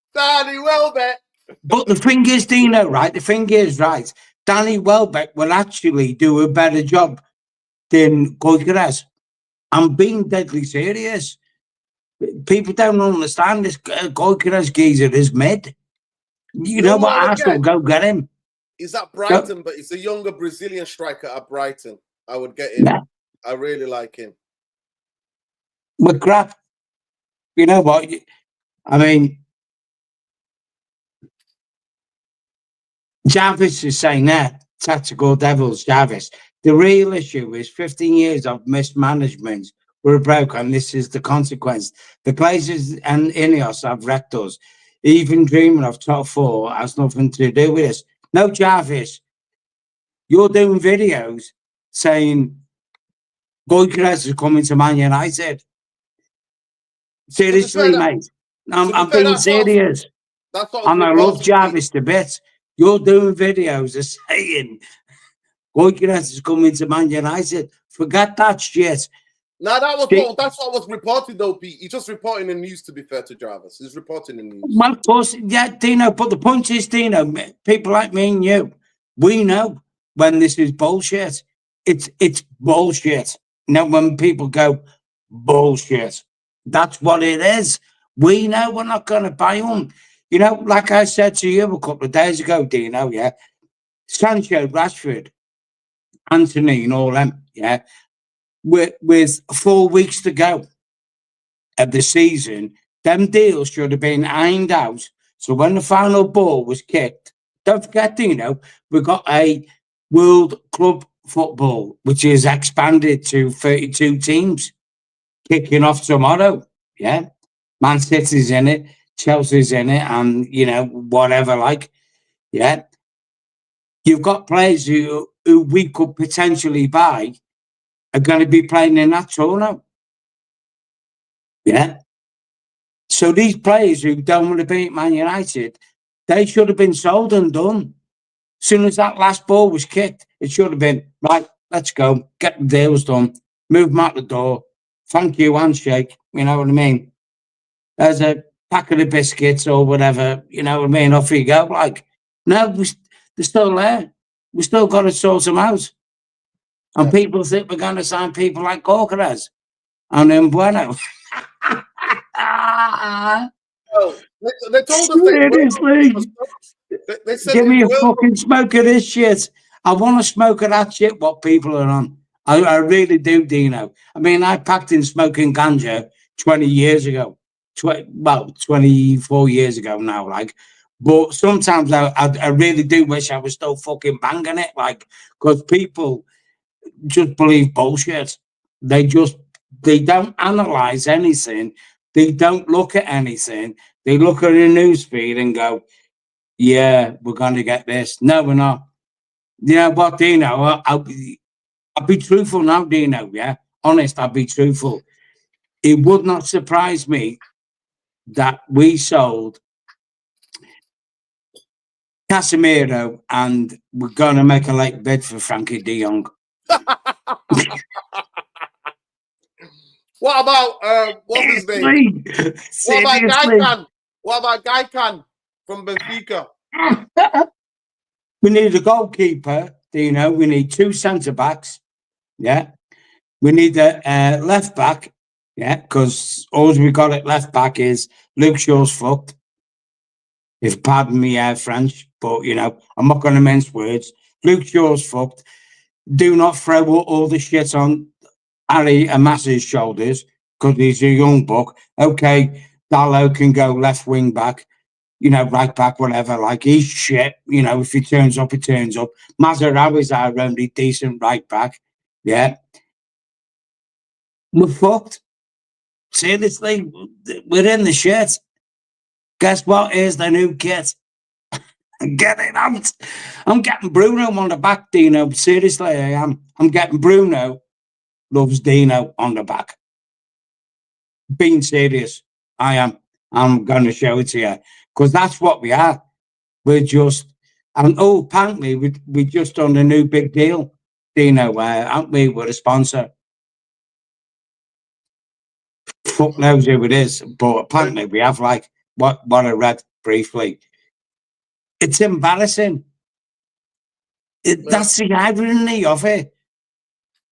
But the thing is, Dino, right? The thing is, right? Danny Welbeck will actually do a better job than Gyokeres. I'm being deadly serious. People don't understand this. Gyokeres geezer is mid. You know what? Arsenal go get him. He's at Brighton, but he's a younger Brazilian striker at Brighton. I would get him. Yeah. I really like him. But crap. You know what? I mean, Jarvis is saying that. Tactical Devils, Jarvis. The real issue is 15 years of mismanagement. We're broke, and this is the consequence. The Glazers and INEOS have wrecked us. Even dreaming of top four has nothing to do with this. No, Jarvis, you're doing videos saying Gyokeres is coming to Man United. Seriously, mate. I'm being serious. And I love Jarvis to bits. You're doing videos of saying Gyokeres is coming to Man United. Forget that shit. No, that's what was reported though, Pete. He's just reporting the news, to be fair to Jarvis. He's reporting the news. Well, of course, yeah, Dino, but the point is, Dino, people like me and you, we know when this is bullshit. It's bullshit. Now, when people go, bullshit, that's what it is. We know we're not going to buy them. You know, like I said to you a couple of days ago, Dino, yeah, Sancho, Rashford, Anthony and all them, yeah, with 4 weeks to go of the season, them deals should have been ironed out. So when the final ball was kicked, don't forget, we got a World Club Football, which is expanded to 32 teams, kicking off tomorrow. Yeah. Man City's in it, Chelsea's in it, and, whatever, like, yeah. You've got players who we could potentially buy are going to be playing in that tournament. Yeah. So these players who don't want to be at Man United, they should have been sold and done. As soon as that last ball was kicked, it should have been, right, let's go, get the deals done, move them out the door, thank you, handshake, you know what I mean? There's a pack of the biscuits or whatever, you know what I mean? Off you go. Like, no, they're still there. We still got to sort them out. And people think we're going to sign people like Gyokeres and Mbeumo. Well, they told us Seriously. they said Give me a World fucking smoke of this shit. I want to smoke of that shit, what people are on. I really do, Dino. I mean, I packed in smoking ganja 20 years ago. 24 years ago now, like. But sometimes I really do wish I was still fucking banging it, like, because people just believe bullshit. They don't analyze anything. They don't look at anything. They look at a news feed and go, yeah, we're going to get this. No, we're not. You know what, Dino? I'll be truthful now, Dino, yeah? Honest, I'll be truthful. It would not surprise me that we sold Casemiro and we're going to make a late bid for Frankie de Jong. What about, what's his name? What about Gaikan? What about Gaikan from Benfica? We need a goalkeeper, Dino. We need 2 centre-backs. Yeah. We need a left-back. Yeah, because all we got at left-back is Luke Shaw's fucked. If pardon me, French, but, I'm not going to mince words. Luke Shaw's fucked. Do not throw all the shit on Harry Amasa's shoulders because he's a young buck. Okay, Dallo can go left wing back, right back, whatever. Like, he's shit. If he turns up, he turns up. Mazarawi's our only decent right back. Yeah. We're fucked. Seriously, we're in the shit. Guess what? Here's the new kit. Get it out. I'm getting Bruno on the back, Dino. Seriously, I am. I'm getting Bruno loves Dino on the back. Being serious, I am. I'm going to show it to you because that's what we are. We're just, and apparently we just done a new big deal, Dino, aren't we? We're a sponsor. Fuck knows who it is, but apparently we have, like, what I read briefly. It's embarrassing. That's the irony of it.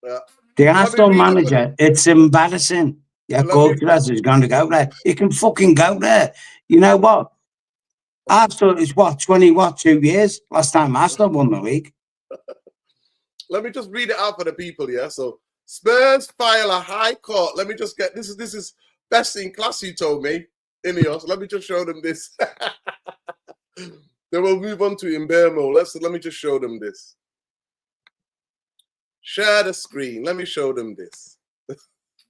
Yeah. The Arsenal manager, it's embarrassing. Yeah, Gyokeres is going to go there. He can fucking go there. You know what? Arsenal is 2 years? Last time Arsenal won the league. Let me just read it out for the people, yeah? So, Spurs file a high court. Let me just get, this is best in class, you told me, INEOS. Let me just show them this. Then we'll move on to Mbeumo. Let me just show them this. Share the screen. Let me show them this.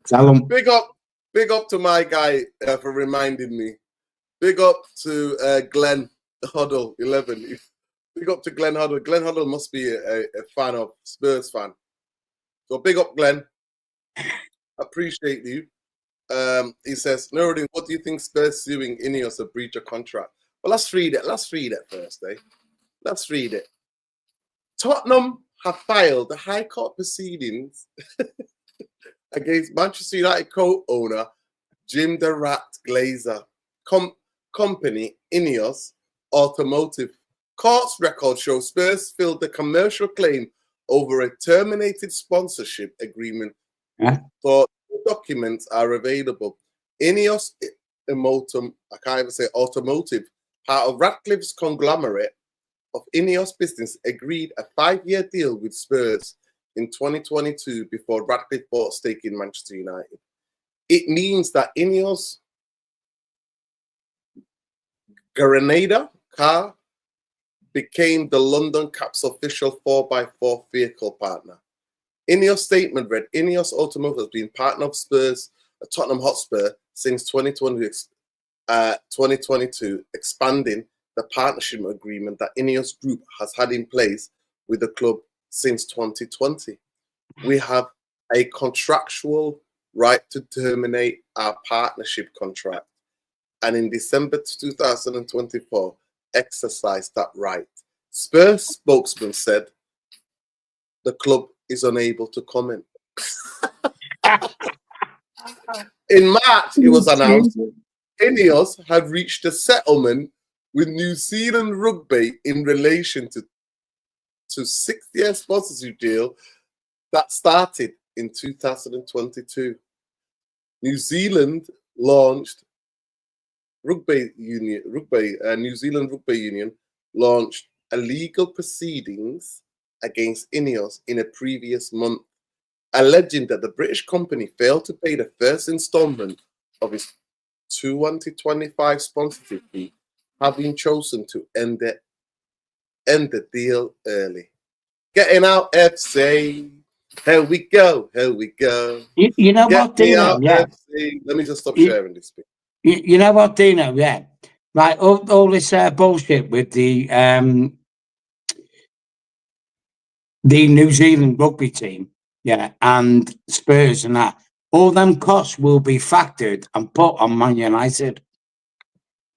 Tell them. Big up to my guy for reminding me. Big up to Glenn Huddle 11. Big up to Glenn Huddle. Glenn Huddle must be a fan of Spurs fan. So big up, Glenn. Appreciate you. He says, Nuruddin, what do you think Spurs suing INEOS a breach of contract? Well, let's read it. Let's read it first, eh? Let's read it. Tottenham have filed the High Court proceedings against Manchester United co-owner Jim the Rat Glazer company INEOS Automotive. Court's record shows Spurs filed the commercial claim over a terminated sponsorship agreement. Yeah. So documents are available. INEOS I can't even say Automotive, part of Ratcliffe's conglomerate of INEOS business, agreed a 5-year deal with Spurs in 2022 before Radcliffe bought stake in Manchester United. It means that INEOS Granada car became the London Cap's official 4x4 vehicle partner. INEOS statement read, INEOS Automotive has been partner of Spurs, Tottenham Hotspur, since 2022, expanding the partnership agreement that INEOS Group has had in place with the club since 2020. We have a contractual right to terminate our partnership contract, and in December 2024, exercised that right. Spurs spokesman said the club is unable to comment. In March, it was announced INEOS had reached a settlement with New Zealand Rugby in relation to 6-year sponsorship deal that started in 2022. New Zealand launched New Zealand Rugby Union launched illegal proceedings against INEOS in a previous month, alleging that the British company failed to pay the first installment of its 2025 sponsorship fee, having chosen to end the deal early. Getting out FC. Here we go. Here we go. You know Get what, me Dino? out, Yeah. FC. Let me just stop sharing this bit. You know what, Dino? Yeah. Right. All this bullshit with the New Zealand rugby team, yeah, and Spurs and that. All them costs will be factored and put on Man United.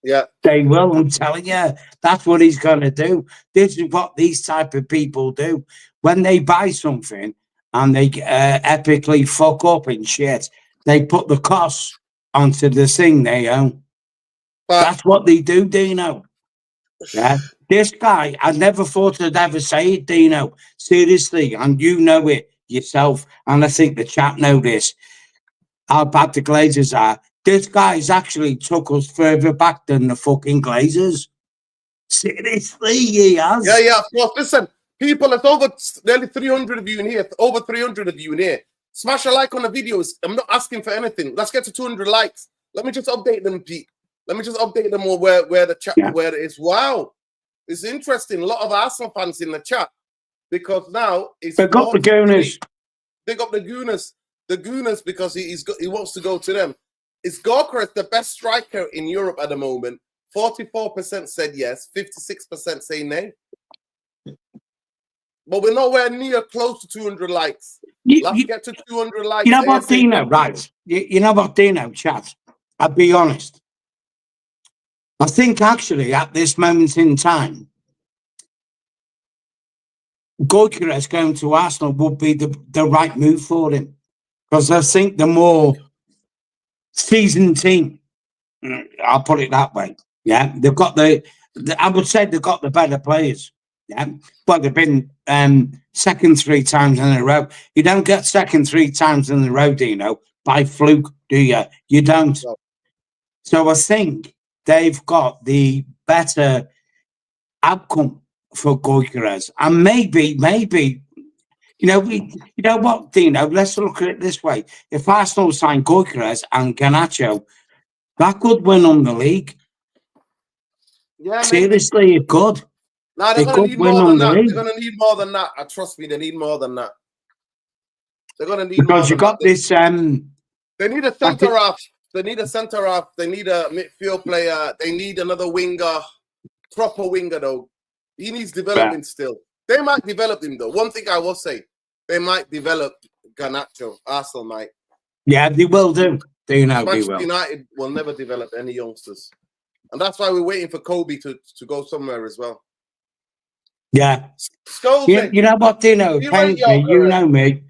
Yeah. They will, I'm telling you. That's what he's going to do. This is what these type of people do. When they buy something and they epically fuck up and shit, they put the costs onto the thing they own. That's what they do, Dino. Yeah. This guy, I never thought I'd ever say it, Dino. Seriously, and you know it yourself, and I think the chat know this, how bad the Glazers are. This guy's actually took us further back than the fucking Glazers. Seriously, he has. Yeah, of course. Listen, people, it's over nearly 300 of you in here, over 300 of you in here. Smash a like on the videos. I'm not asking for anything. Let's get to 200 likes. Let me just update them, Pete. Let me just update them on where the chat, where it is. Wow. It's interesting. A lot of Arsenal fans in the chat, because now it's Big up the Gooners. Big up the Gooners. The Gooners, because he wants to go to them. Is Gyokeres the best striker in Europe at the moment? 44% said yes, 56% say nay. But we're nowhere near close to 200 likes. Let's get to 200 likes. You know what, Dino, right? You know what, Dino, chat? I'll be honest. I think actually at this moment in time, Gyokeres going to Arsenal would be the right move for him. Because I think the more seasoned team, I'll put it that way. Yeah, they've got I would say they've got the better players. Yeah, but they've been second 3 times in a row. You don't get second 3 times in a row, Dino, by fluke, do you? You don't. No. So I think they've got the better outcome for Gyokeres, and maybe, you know what, Dino? Let's look at it this way: if Arsenal sign Gyokeres and Garnacho, that could win them the league. Yeah, seriously, it could. No, they're going to need more than that. They're going to need more than that. Trust me, they need more than that. They're going to need more. Because you got this. They need a centre half. They need a centre half. They need a midfield player. They need another winger, proper winger though. He needs development still. They might develop him though. One thing I will say, they might develop Garnacho. Arsenal might. Yeah, they will do. They know they will. Manchester United will never develop any youngsters, and that's why we're waiting for Kobe to go somewhere as well. Yeah. Scholes, you know what, Dino? Apparently, you know me.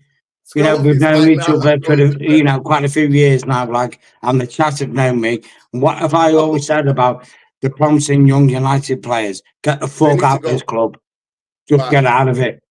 You know, we've known each other for quite a few years now, like, and the chat have known me. What have I always said about the promising young United players? Get the fuck out of this club. Just get out of it.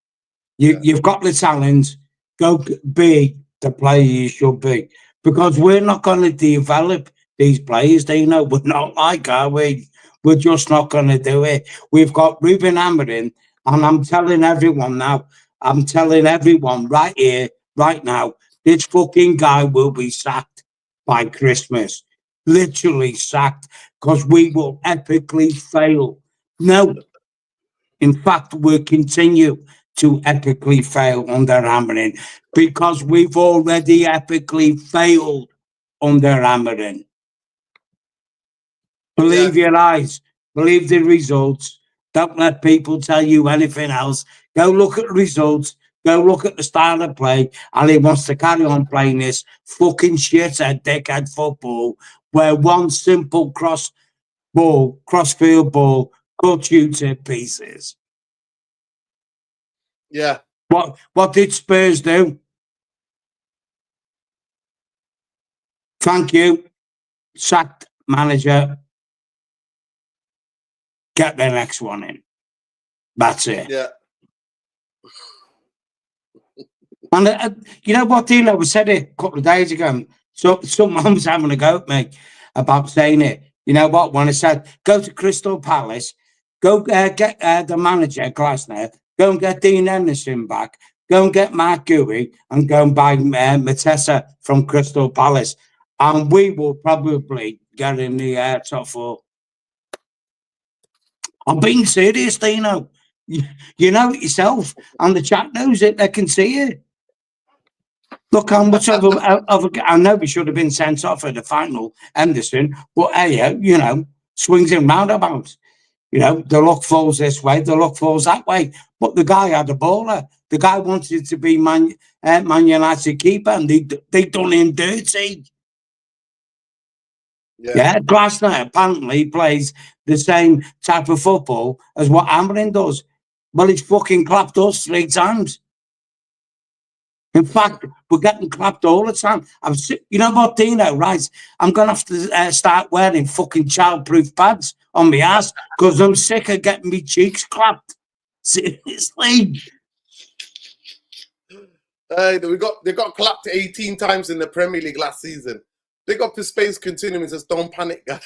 You've got the talent. Go be the player you should be. Because we're not going to develop these players, Dino. We're not like, are we? We're just not going to do it. We've got Ruben Amorim, and I'm telling everyone now, I'm telling everyone right here, right now, this fucking guy will be sacked by Christmas. Literally sacked, because we will epically fail. No, in fact, we'll continue to epically fail under hammering, because we've already epically failed under hammering. Believe your eyes, believe the results. Don't let people tell you anything else. Go look at the results, go look at the style of play, and he wants to carry on playing this fucking shithead, dickhead football where one simple crossfield ball cuts you to pieces. Yeah. What did Spurs do? Thank you. Sacked manager. Get the next one in. That's it. Yeah. And you know what, Dino? We said it a couple of days ago. So someone was having a go at me about saying it. You know what? When I said, go to Crystal Palace, go get the manager, Glasner, go and get Dean Henderson back, go and get Mark Gooey, and go and buy Matessa from Crystal Palace. And we will probably get in the top four. I'm being serious, Dino. You know it yourself, and the chat knows it. They can see it. Look how much of a I know we should have been sent off at the final, Henderson, but hey, you know, swings and roundabouts. You know, the luck falls this way, the luck falls that way. But the guy had a baller. The guy wanted to be Man United keeper, and they done him dirty. Yeah, Glasner apparently plays the same type of football as what Amorim does. Well, he's fucking clapped us 3 times. In fact, we're getting clapped all the time. You know what, Dino, right? I'm going to have to start wearing fucking childproof pads on my ass, because I'm sick of getting my cheeks clapped. Seriously. They got clapped 18 times in the Premier League last season. Big up to Space Continuum and says, don't panic, guys.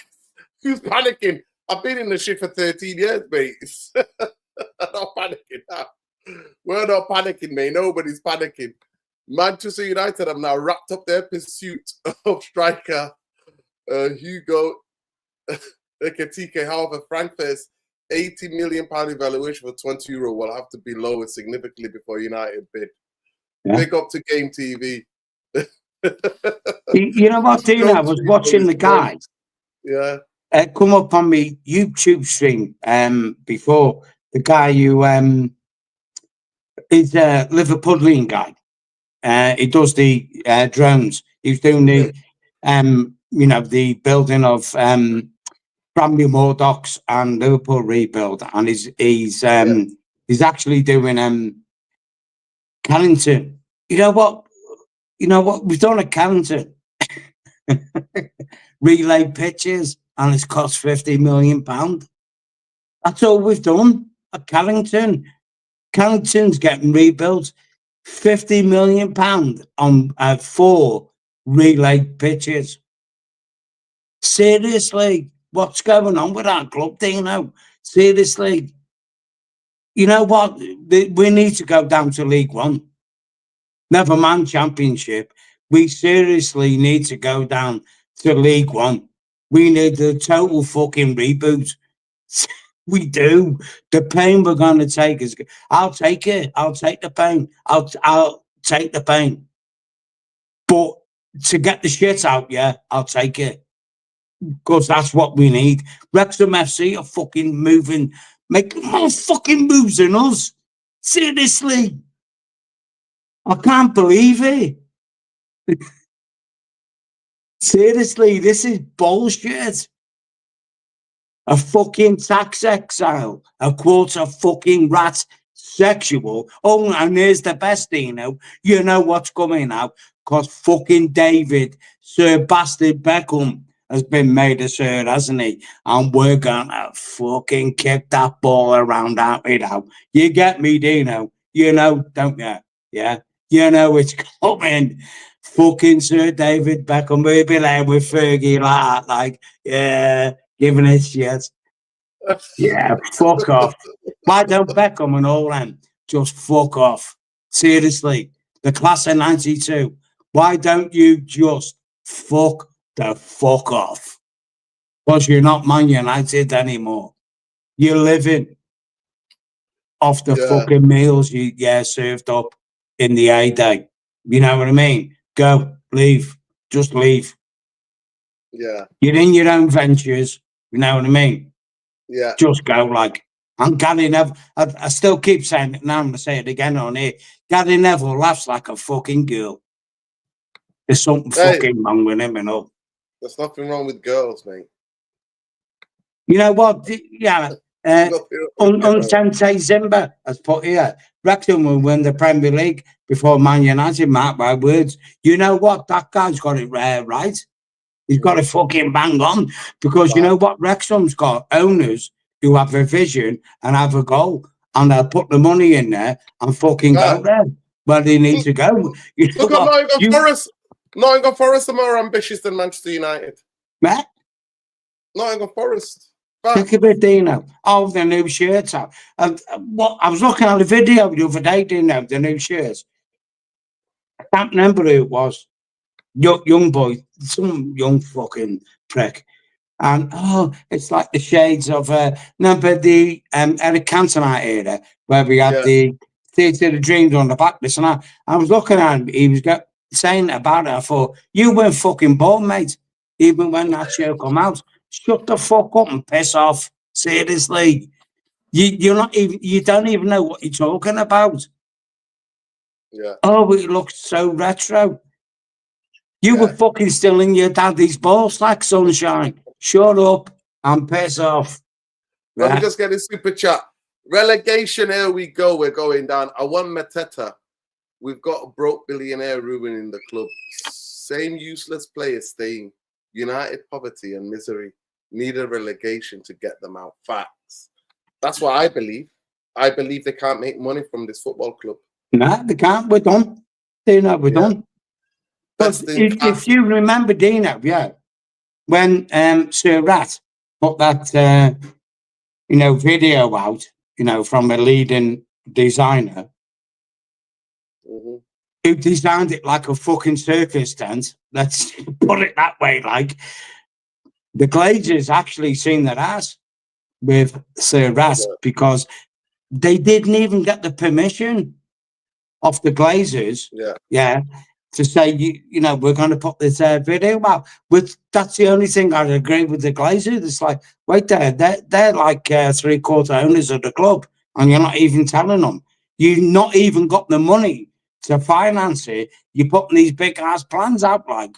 Who's panicking? I've been in the shit for 13 years, mate. I'm not panicking now. We're not panicking, mate. Nobody's panicking. Manchester United have now wrapped up their pursuit of striker Hugo Ekitike. However, Frankfurt's £80 million evaluation for €20 will have to be lowered significantly before United bid. Yeah. Big up to Game TV. You know what, Dino? I was watching the guy. Yeah. Come up on my YouTube stream before. The guy who is a Liverpudlian guy. He does the drones. He's doing the you know, the building of Bmeumo docks and Liverpool rebuild, and he's actually doing Carrington. You know what we've done at Carrington? Relay pitches, and it's cost £50 million. That's all we've done at Carrington. Carrington's getting rebuilt. £50 million on 4 relay pitches. Seriously, what's going on with our club, Dino? Seriously. You know what? We need to go down to League One. Never mind Championship. We seriously need to go down to League One. We need a total fucking reboot. We do. The pain we're going to take is... I'll take it. I'll take the pain. I'll take the pain. But to get the shit out, yeah, I'll take it. Because that's what we need. Wrexham FC are fucking moving, making more fucking moves than us. Seriously. I can't believe it. Seriously, this is bullshit. A fucking tax exile, a quarter fucking rat sexual. Oh, and here's the best thing, you know what's coming out, because fucking David, Sir Bastard Beckham, has been made a sir, hasn't he? And we're gonna fucking kick that ball around, aren't we now? You get me, Dino? You know, don't you? Yeah? You know it's coming. Fucking Sir David Beckham will be there with Fergie like, yeah, giving it shit. Yeah, fuck off. Why don't Beckham and all them just fuck off? Seriously, the class of 92. Why don't you just fuck the fuck off? Because you're not Man United anymore. You're living off the Yeah, fucking meals you served up in the A-Day. You know what I mean? Go, leave, just leave. yeah, You're in your own ventures. You know what I mean? yeah. Just go like. And Gary Neville, I still keep saying it now, I'm going to say it again on here. Gary Neville laughs like a fucking girl. There's something Hey, fucking wrong with him and all. there's nothing wrong with girls, mate. You know what? Yeah. Nothing wrong with girls. Unsensei Zimba has put here. Wrexham will win the Premier League before Man United, mark my words. You know what? That guy's got it right. He's got it fucking bang on. Because you know what? Wrexham's got owners who have a vision and have a goal. And they'll put the money in there and fucking go there where they need to go. You know Look at what? Nottingham Forest. Nottingham Forest are more ambitious than Manchester United. Matt? Nottingham Forest. Take a bit, Dino. Oh, the new shirts out. What I was looking at the video the other day, Dino, the new shirts. I can't remember who it was. Young boy, some young fucking prick. And it's like the shades of remember the Eric Cantona era where we had the Theatre of the Dreams on the back. This and that. I was looking at him, he was saying about it. I thought, you weren't fucking born, mate. Even when that show come out. Shut the fuck up and piss off. Seriously. You don't even know what you're talking about. Yeah. Oh, it looks so retro. You were fucking still in your daddy's ball sack, sunshine. Shut up and piss off. Let me just get a super chat. Relegation, here we go. We're going down. I want Mateta. We've got a broke billionaire ruining the club. Same useless players staying. United poverty and misery. Need a relegation to get them out. Facts. That's what I believe. I believe they can't make money from this football club. No, they can't. We're done. Dino, we're done. But if you remember, Dino, when Sir Rat put that video out, from a leading designer who designed it like a fucking circus tent, let's put it that way, like the Glazers actually seen their ass with Sir Rat because they didn't even get the permission of the Glazers, to say, we're going to put this video out. But that's the only thing I agree with the Glazers. It's like, wait there, they're like 3/4 owners of the club, and you're not even telling them. You've not even got the money to finance it. You're putting these big ass plans out, like,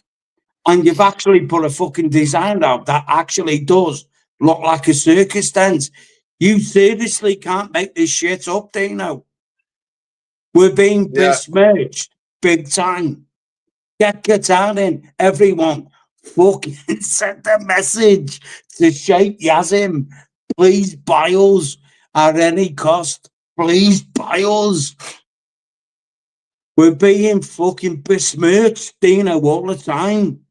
and you've actually put a fucking design out that actually does look like a circus tent. You seriously can't make this shit up, Dino. We're being besmirched big time. Get Qatar in, everyone. Fucking send a message to Sheikh Yazim. Please buy us at any cost. Please buy us. We're being fucking besmirched, Dino, all the time.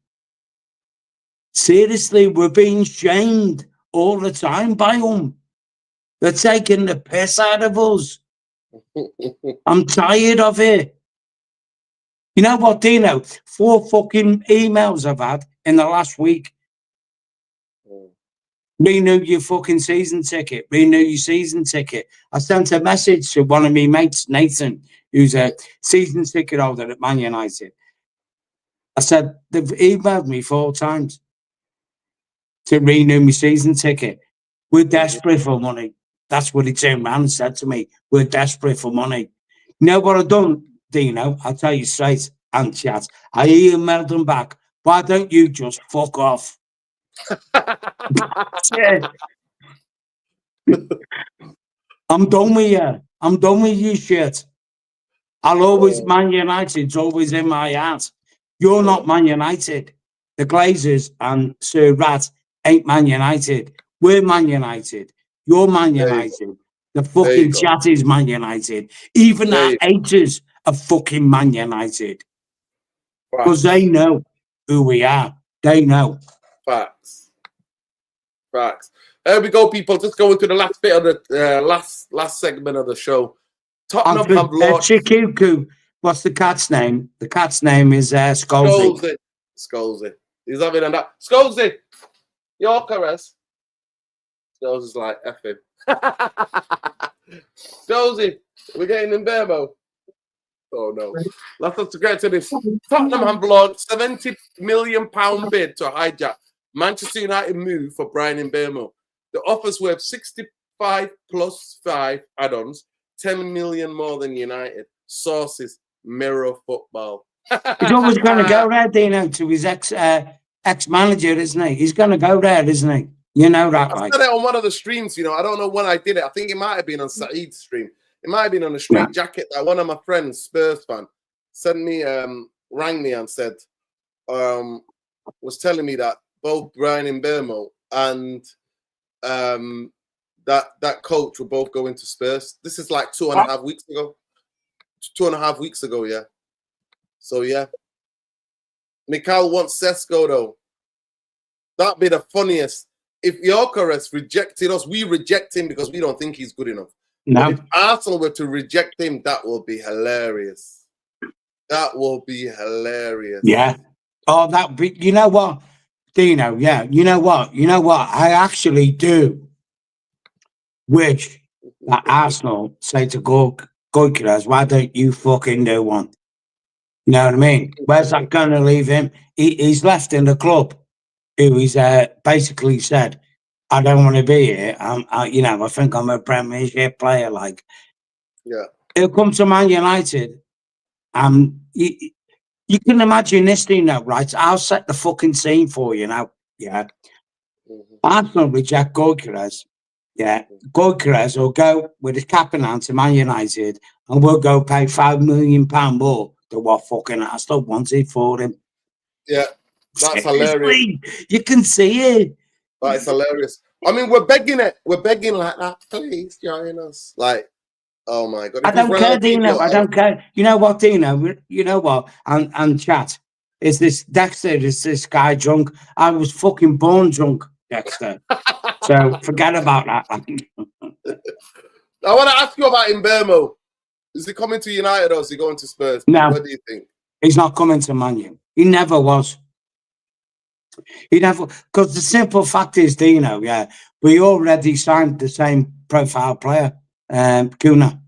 Seriously, we're being shamed all the time by them. They're taking the piss out of us. I'm tired of it. You know what, Dino? 4 fucking emails I've had in the last week. Renew your fucking season ticket. Renew your season ticket. I sent a message to one of my mates, Nathan, who's a season ticket holder at Man United. I said, they've emailed me 4 times to renew my season ticket. We're desperate for money. That's what he turned around and said to me. We're desperate for money. You know what I've done, Dino? I'll tell you straight, and chat. I emailed them back. Why don't you just fuck off? I'm done with you. I'm done with you shit. I'll always, Man United's always in my heart. You're not Man United. The Glazers and Sir Rat ain't Man United. We're Man United. You're Man United. The fucking chat is Man United. Even our haters are fucking Man United. Because they know who we are. They know. Facts. There we go, people. Just going to the last bit of the last segment of the show. Tottenham have launched Chikuku. What's the cat's name? The cat's name is Scholesy. Scholesy. He's having that. Scholesy. Gyokeres. Scholesy like effing. Scholesy. We're getting Mbeumo. Oh no. Let's not get to this. Tottenham have launched £70 million bid to hijack Manchester United move for Brian Mbeumo. The offer's worth 65 plus 5 add-ons, 10 million more than United. Sources, Mirror Football. He's always going to go there, Dino, to his ex-manager, isn't he? He's going to go there, isn't he? You know that, I like. said it on one of the streams, I don't know when I did it. I think it might have been on Saeed's stream. It might have been on a straight jacket that one of my friends, Spurs fan, rang me and said, was telling me that both Brian and Bmeumo and that coach were both going to Spurs. This is like 2.5 weeks ago. 2.5 weeks ago, yeah. So yeah. Mikhail wants Sesko though. That'd be the funniest. If Gyokeres rejected us, we reject him because we don't think he's good enough. No. But if Arsenal were to reject him, that will be hilarious. That will be hilarious. Yeah. Oh, that be, you know what, Dino? Yeah. You know what? I actually do wish that Arsenal say to Goalkeepers, why don't you fucking do one? You know what I mean? Where's that going to leave him? He's left in the club. Who he's basically said, I don't want to be here. I think I'm a Premiership player. Like, yeah, he'll come to Man United. You can imagine this thing now, right? I'll set the fucking scene for you now. Yeah, Arsenal reject Gyokeres. Yeah, Gyokeres will go with his cap in hand to Man United, and we'll go pay £5 million more than what fucking Arsenal wanted for him. Yeah. That's hilarious. You can see it. That is hilarious. I mean, we're begging it. We're begging like that. Please join us. Like, oh my god. I don't care, Dino. I don't care. You know what, Dino? You know what? And chat. Is this Dexter? Is this guy drunk? I was fucking born drunk, Dexter. So forget about that. I want to ask you about Mbeumo. Is he coming to United or is he going to Spurs? No. What do you think? He's not coming to Man U. He never was. He never, because the simple fact is, Dino, yeah, we already signed the same profile player, Kuna.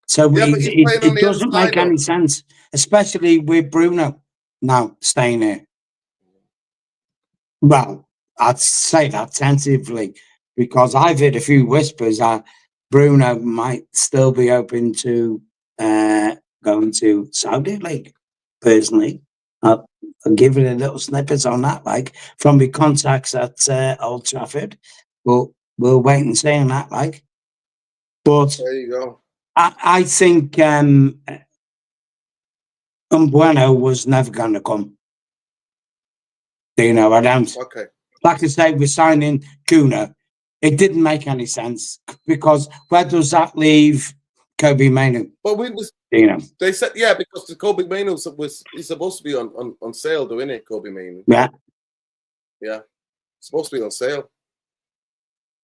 So it doesn't make any sense, especially with Bruno now staying here. Well, I'd say that tentatively, because I've heard a few whispers that Bruno might still be open to going to Saudi League, personally. I'll give it a little snippets on that, like from the contacts at Old Trafford. We'll wait and see on that, like. But there you go. I think Mbeumo was never going to come. You know, I don't. Okay. Like I say, we're signing Kuna. It didn't make any sense because where does that leave Kobe Manu? But you know, they said because the Kobe Manu he's supposed to be on sale, though, isn't it? Kobe Manu. Yeah. Yeah. It's supposed to be on sale.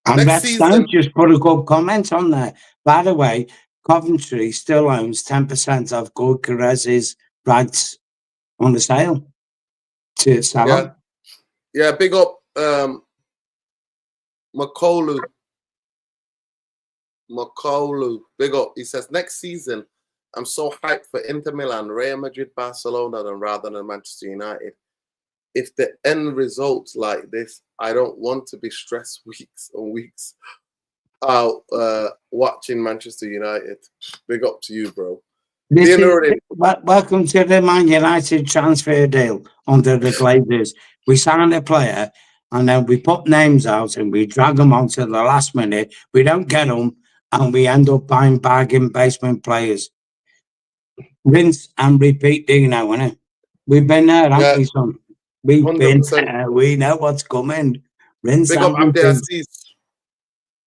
And Next season, just put a good comment on there. By the way, Coventry still owns 10% of Gyokeres' rights on the sale to Salah. Yeah, big up Makolu, big up. He says, next season, I'm so hyped for Inter Milan, Real Madrid, Barcelona rather than Manchester United. If the end results like this, I don't want to be stressed weeks and weeks out watching Manchester United. Big up to you, bro. Welcome to the Man United transfer deal under the Glazers. We signed a player and then we put names out and we drag them on to the last minute. We don't get them and we end up buying bargain basement players. Rinse and repeat, do you know, innit? We've been there, haven't we, son? We've 100%. Been there. We know what's coming. Rinse Big and up repeat.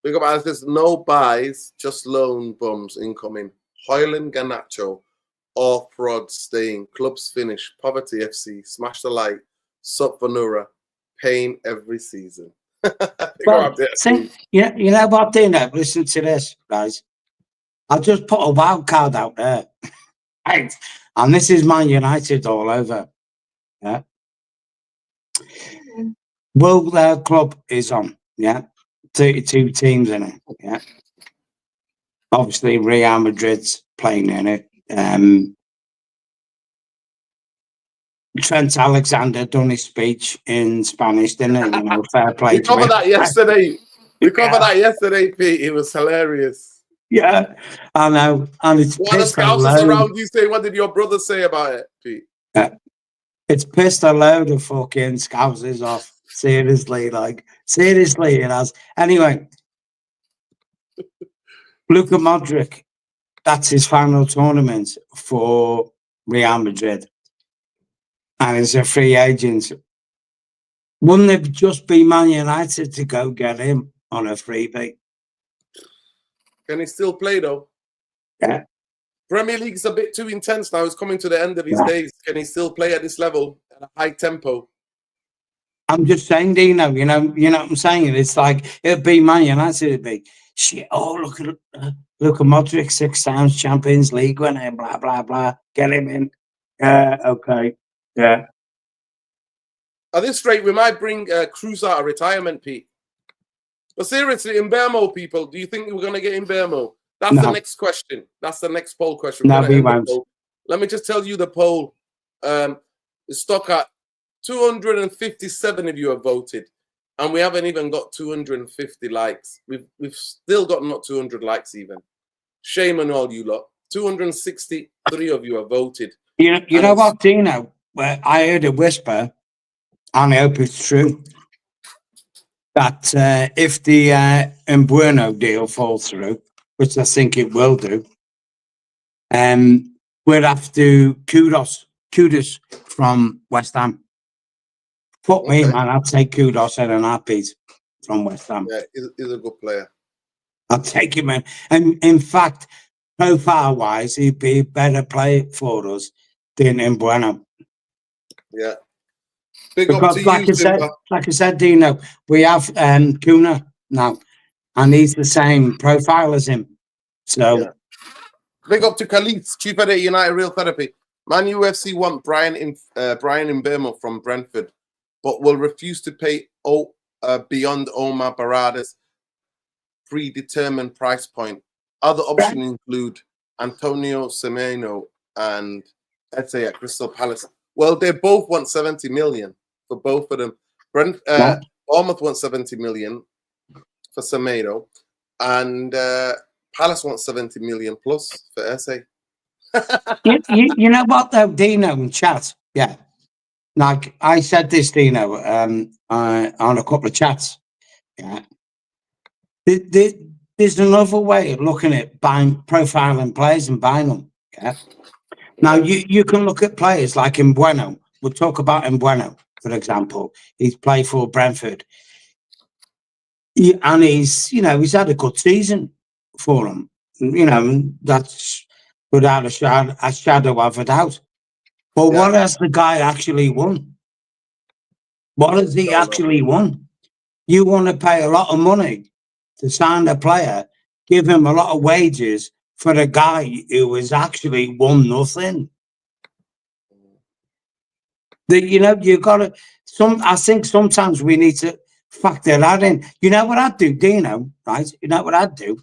Big up Abdelaziz. No buys, just loan bums incoming. Hoyland Garnacho, all fraud staying. Clubs finish. Poverty FC, smash the light. Sup Vanura, pain every season. Well, you know what, Dino? Listen to this, guys. I'll just put a wild card out there. Right. And this is Man United all over. Yeah. World Club is on. Yeah. 32 teams in it. Yeah. Obviously, Real Madrid's playing in it. Trent Alexander done his speech in Spanish, didn't he? You know, fair play We to him. covered that yesterday. We covered Yeah. that yesterday, Pete. It was hilarious. Yeah, I know. And it's What the pissed a scousers load. around you say? What did your brother say about it, Pete? It's pissed a load of fucking scousers off. Seriously, it has. Anyway, Luka Modric, that's his final tournament for Real Madrid. And he's a free agent. Wouldn't it just be Man United to go get him on a freebie? Can he still play, though? Yeah. Premier League's a bit too intense now. He's coming to the end of his days. Can he still play at this level at a high tempo? I'm just saying, Dino, you know what I'm saying? It's like, it'd be Man United, it'd be, shit, oh, look at Modric, 6 times Champions League winner, blah, blah, blah. Get him in. Okay. Yeah. At this rate, we might bring Cruz out of retirement, Pete. But seriously, Mbeumo, people, do you think we're going to get Mbeumo? That's the next question. That's the next poll question. No, we won't. Let me just tell you the poll. It's stuck at 257 of you have voted, and we haven't even got 250 likes. We've still got not 200 likes even. Shame on all you lot. 263 of you have voted. You know what, Dino? Well, I heard a whisper, and I hope it's true, that if the Mbeumo deal falls through, which I think it will do, we'll have to kudos from West Ham. Fuck me, man. I'll take kudos at an heartbeat from West Ham. Yeah, he's a good player. I'll take him, man. And in fact, profile-wise, he'd be a better player for us than Mbeumo. Yeah. Big because, up to you, like I said, Dino, we have Kuna now, and he's the same profile as him. So, yeah. Big up to Khalid, Chief Editor, United Real Therapy. Man UFC want Brian Mbeumo from Brentford, but will refuse to pay beyond Omar Barada's predetermined price point. Other options include Antonio Semenyo and Eze at Crystal Palace. Well, they both want 70 million for both of them. Bournemouth wants 70 million for Semenyo, and Palace wants 70 million plus for Eze. you know what though, Dino and chat, yeah. Like I said this, Dino, on a couple of chats. Yeah. There's another way of looking at profiling players and buying them. Yeah. Now you can look at players like Mbeumo. We'll talk about Mbeumo, for example. He's played for Brentford. And he's had a good season for him. That's without a shadow of a doubt. But what has the guy actually won? What has he actually won? You want to pay a lot of money to sign a player, give him a lot of wages for a guy who has actually won nothing. You've got to. I think sometimes we need to factor that in. You know what I'd do, Dino? Right? You know what I'd do?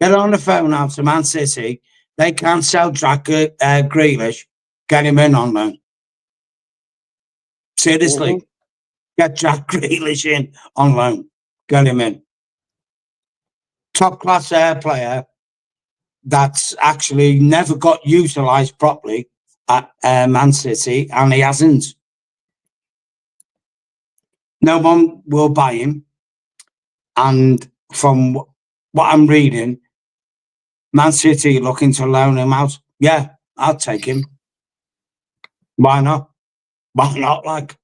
Get on the phone out to Man City. They can't sell Jack Grealish. Get him in on loan. Seriously, get Jack Grealish in on loan. Get him in. Top class player that's actually never got utilised properly at Man City, and he hasn't. No one will buy him. And from what I'm reading, Man City looking to loan him out. Yeah, I'll take him. Why not? Why not? Like,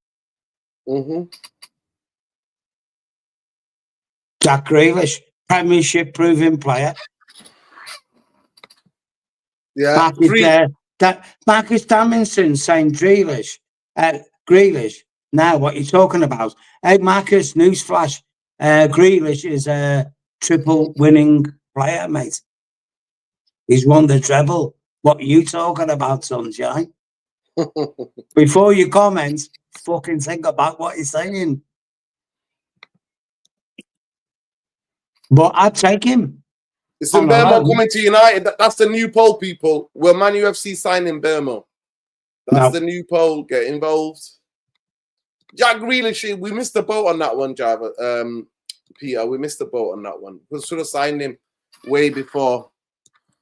Jack Grealish, Premiership proven player. Yeah, Marcus Daminson saying Grealish. Now, what you're talking about? Hey, Marcus, newsflash. Grealish is a triple winning player, mate. He's won the treble. What are you talking about, Sunshine? Before you comment, fucking think about what you're saying. But I'd take him. It's in Bmeumo coming to United. That's the new poll, people. Will Man UFC sign in Bmeumo? That's the new poll. Get involved. Jack Grealish, we missed the boat on that one, Java. Peter, we missed the boat on that one. We should have signed him way before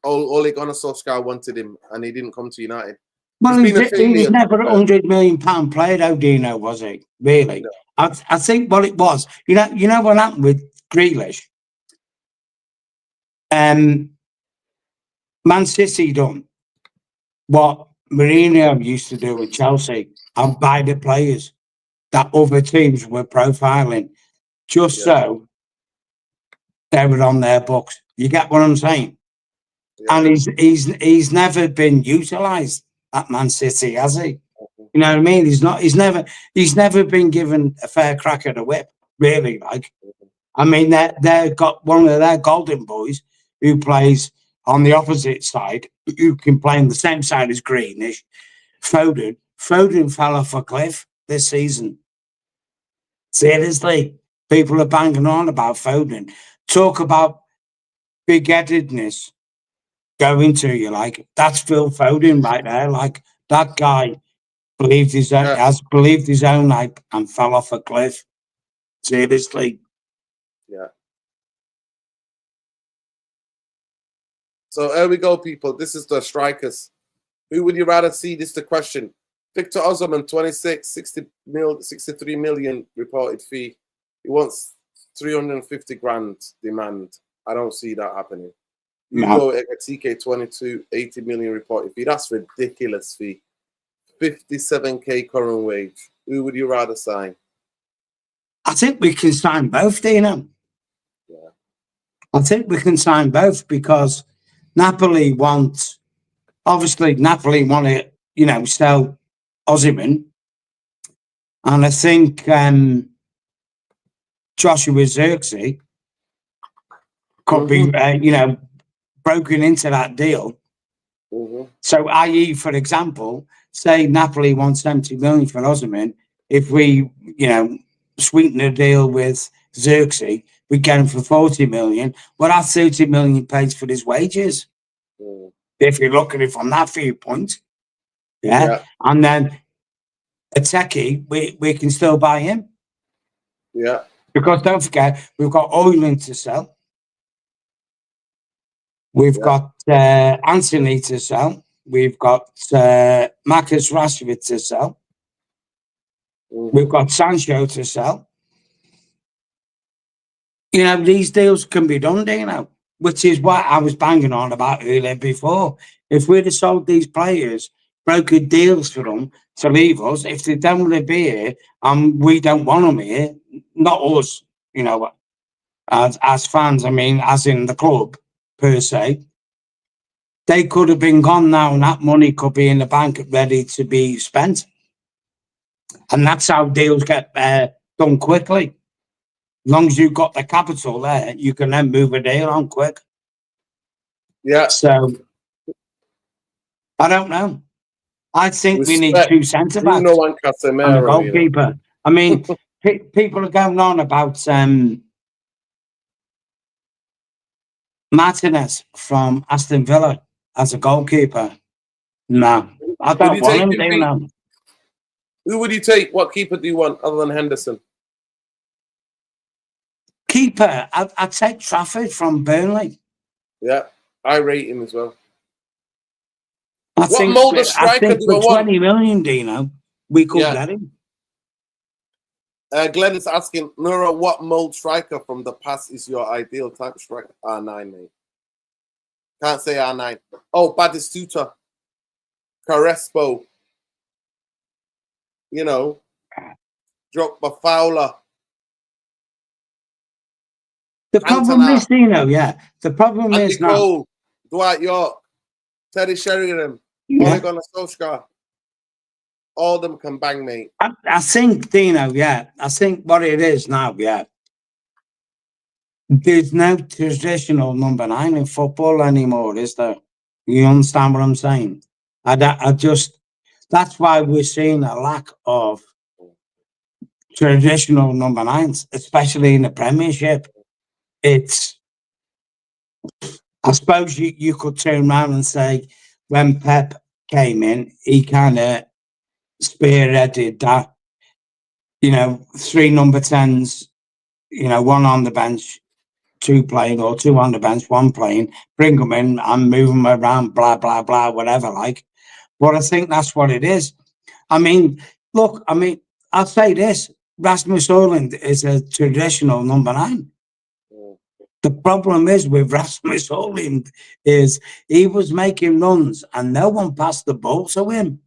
Ole Gunnar Solskjaer wanted him, and he didn't come to United. Well, he was never a £100 million player, though, Dino, was he? Really? No. I think what it was, you know what happened with Grealish? Man City done what Mourinho used to do with Chelsea and buy the players that other teams were profiling, just so they were on their books. You get what I'm saying? Yeah. And he's never been utilised at Man City, has he? You know what I mean? He's never been given a fair crack at the whip, really. Like, I mean, they've got one of their golden boys who plays on the opposite side, who can play on the same side as Greenish. Foden fell off a cliff this season. Seriously, people are banging on about Foden. Talk about big-headedness going to you, like, that's Phil Foden right there. Like, that guy has believed his own hype and fell off a cliff. Seriously. Yeah. So here we go, people. This is the strikers. Who would you rather see? This is the question. Victor Osimhen, 63 million reported fee. He wants 350 grand demand. I don't see that happening. You go at TK 22, 80 million reported fee. That's ridiculous fee. 57k current wage. Who would you rather sign? I think we can sign both, Dino. Yeah. I think we can sign both because Napoli want to, sell Osimhen. And I think Joshua Zirkzee could be, broken into that deal. So, i.e., for example, say Napoli wants 70 million for Osimhen. If we, sweeten the deal with Zirkzee, we get him for 40 million. Well, that 30 million pays for his wages. If you look at it from that viewpoint. Yeah. And then a techie, we can still buy him. Yeah. Because don't forget, we've got Oyland to sell. We've got Anthony to sell. We've got Marcus Rashford to sell. We've got Sancho to sell. These deals can be done, which is what I was banging on about earlier before. If we'd have sold these players, brokered deals for them to leave us, if they don't want to be here and we don't want them here, not us, as fans, I mean, as in the club per se, they could have been gone now and that money could be in the bank ready to be spent. And that's how deals get done quickly. As long as you've got the capital there, you can then move a deal on quick. Yeah. So, I don't know. I think we need two centre-backs and a goalkeeper. I mean, people are going on about Martinez from Aston Villa as a goalkeeper. No, I don't want him, do you know? Who would you take? What keeper do you want other than Henderson? Keeper, I'd take Trafford from Burnley. Yeah, I rate him as well. I think for 20 million, Dino, we could get him. Glenn is asking, Nora, what mold striker from the past is your ideal type striker? R9, mate. Can't say R9. Oh, Batistuta. Crespo. Drogba, Fowler. The problem is, the problem Andy is Cole, Dwight York, Teddy Sheringham, Ole Gunnar Solskjaer. All of them can bang, mate. I think, Dino, I think what it is now, there's no traditional number 9 in football anymore, is there? You understand what I'm saying? I just, that's why we're seeing a lack of traditional number nines, especially in the Premiership. It's, I suppose you could turn around and say when Pep came in, he kind of spearheaded that, three number 10s, one on the bench, two playing, or two on the bench, one playing, bring them in and move them around, blah, blah, blah, whatever, like. But I think that's what it is. I mean, look, I'll say this, Rasmus Højlund is a traditional number 9. The problem is with Rasmus Højlund is he was making runs and no one passed the ball to him.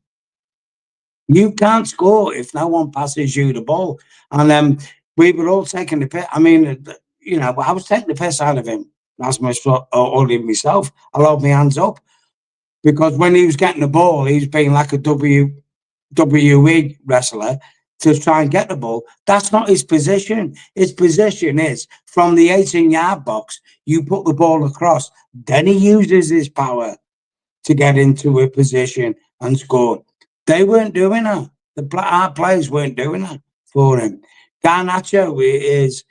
You can't score if no one passes you the ball. And we were all taking the piss. I mean, I was taking the piss out of him, Rasmus Højlund myself. I held my hands up because when he was getting the ball, he was being like a WWE wrestler to try and get the ball. That's not his position. His position is from the 18-yard box, you put the ball across, then he uses his power to get into a position and score. They weren't doing that. Our players weren't doing that for him. Garnacho is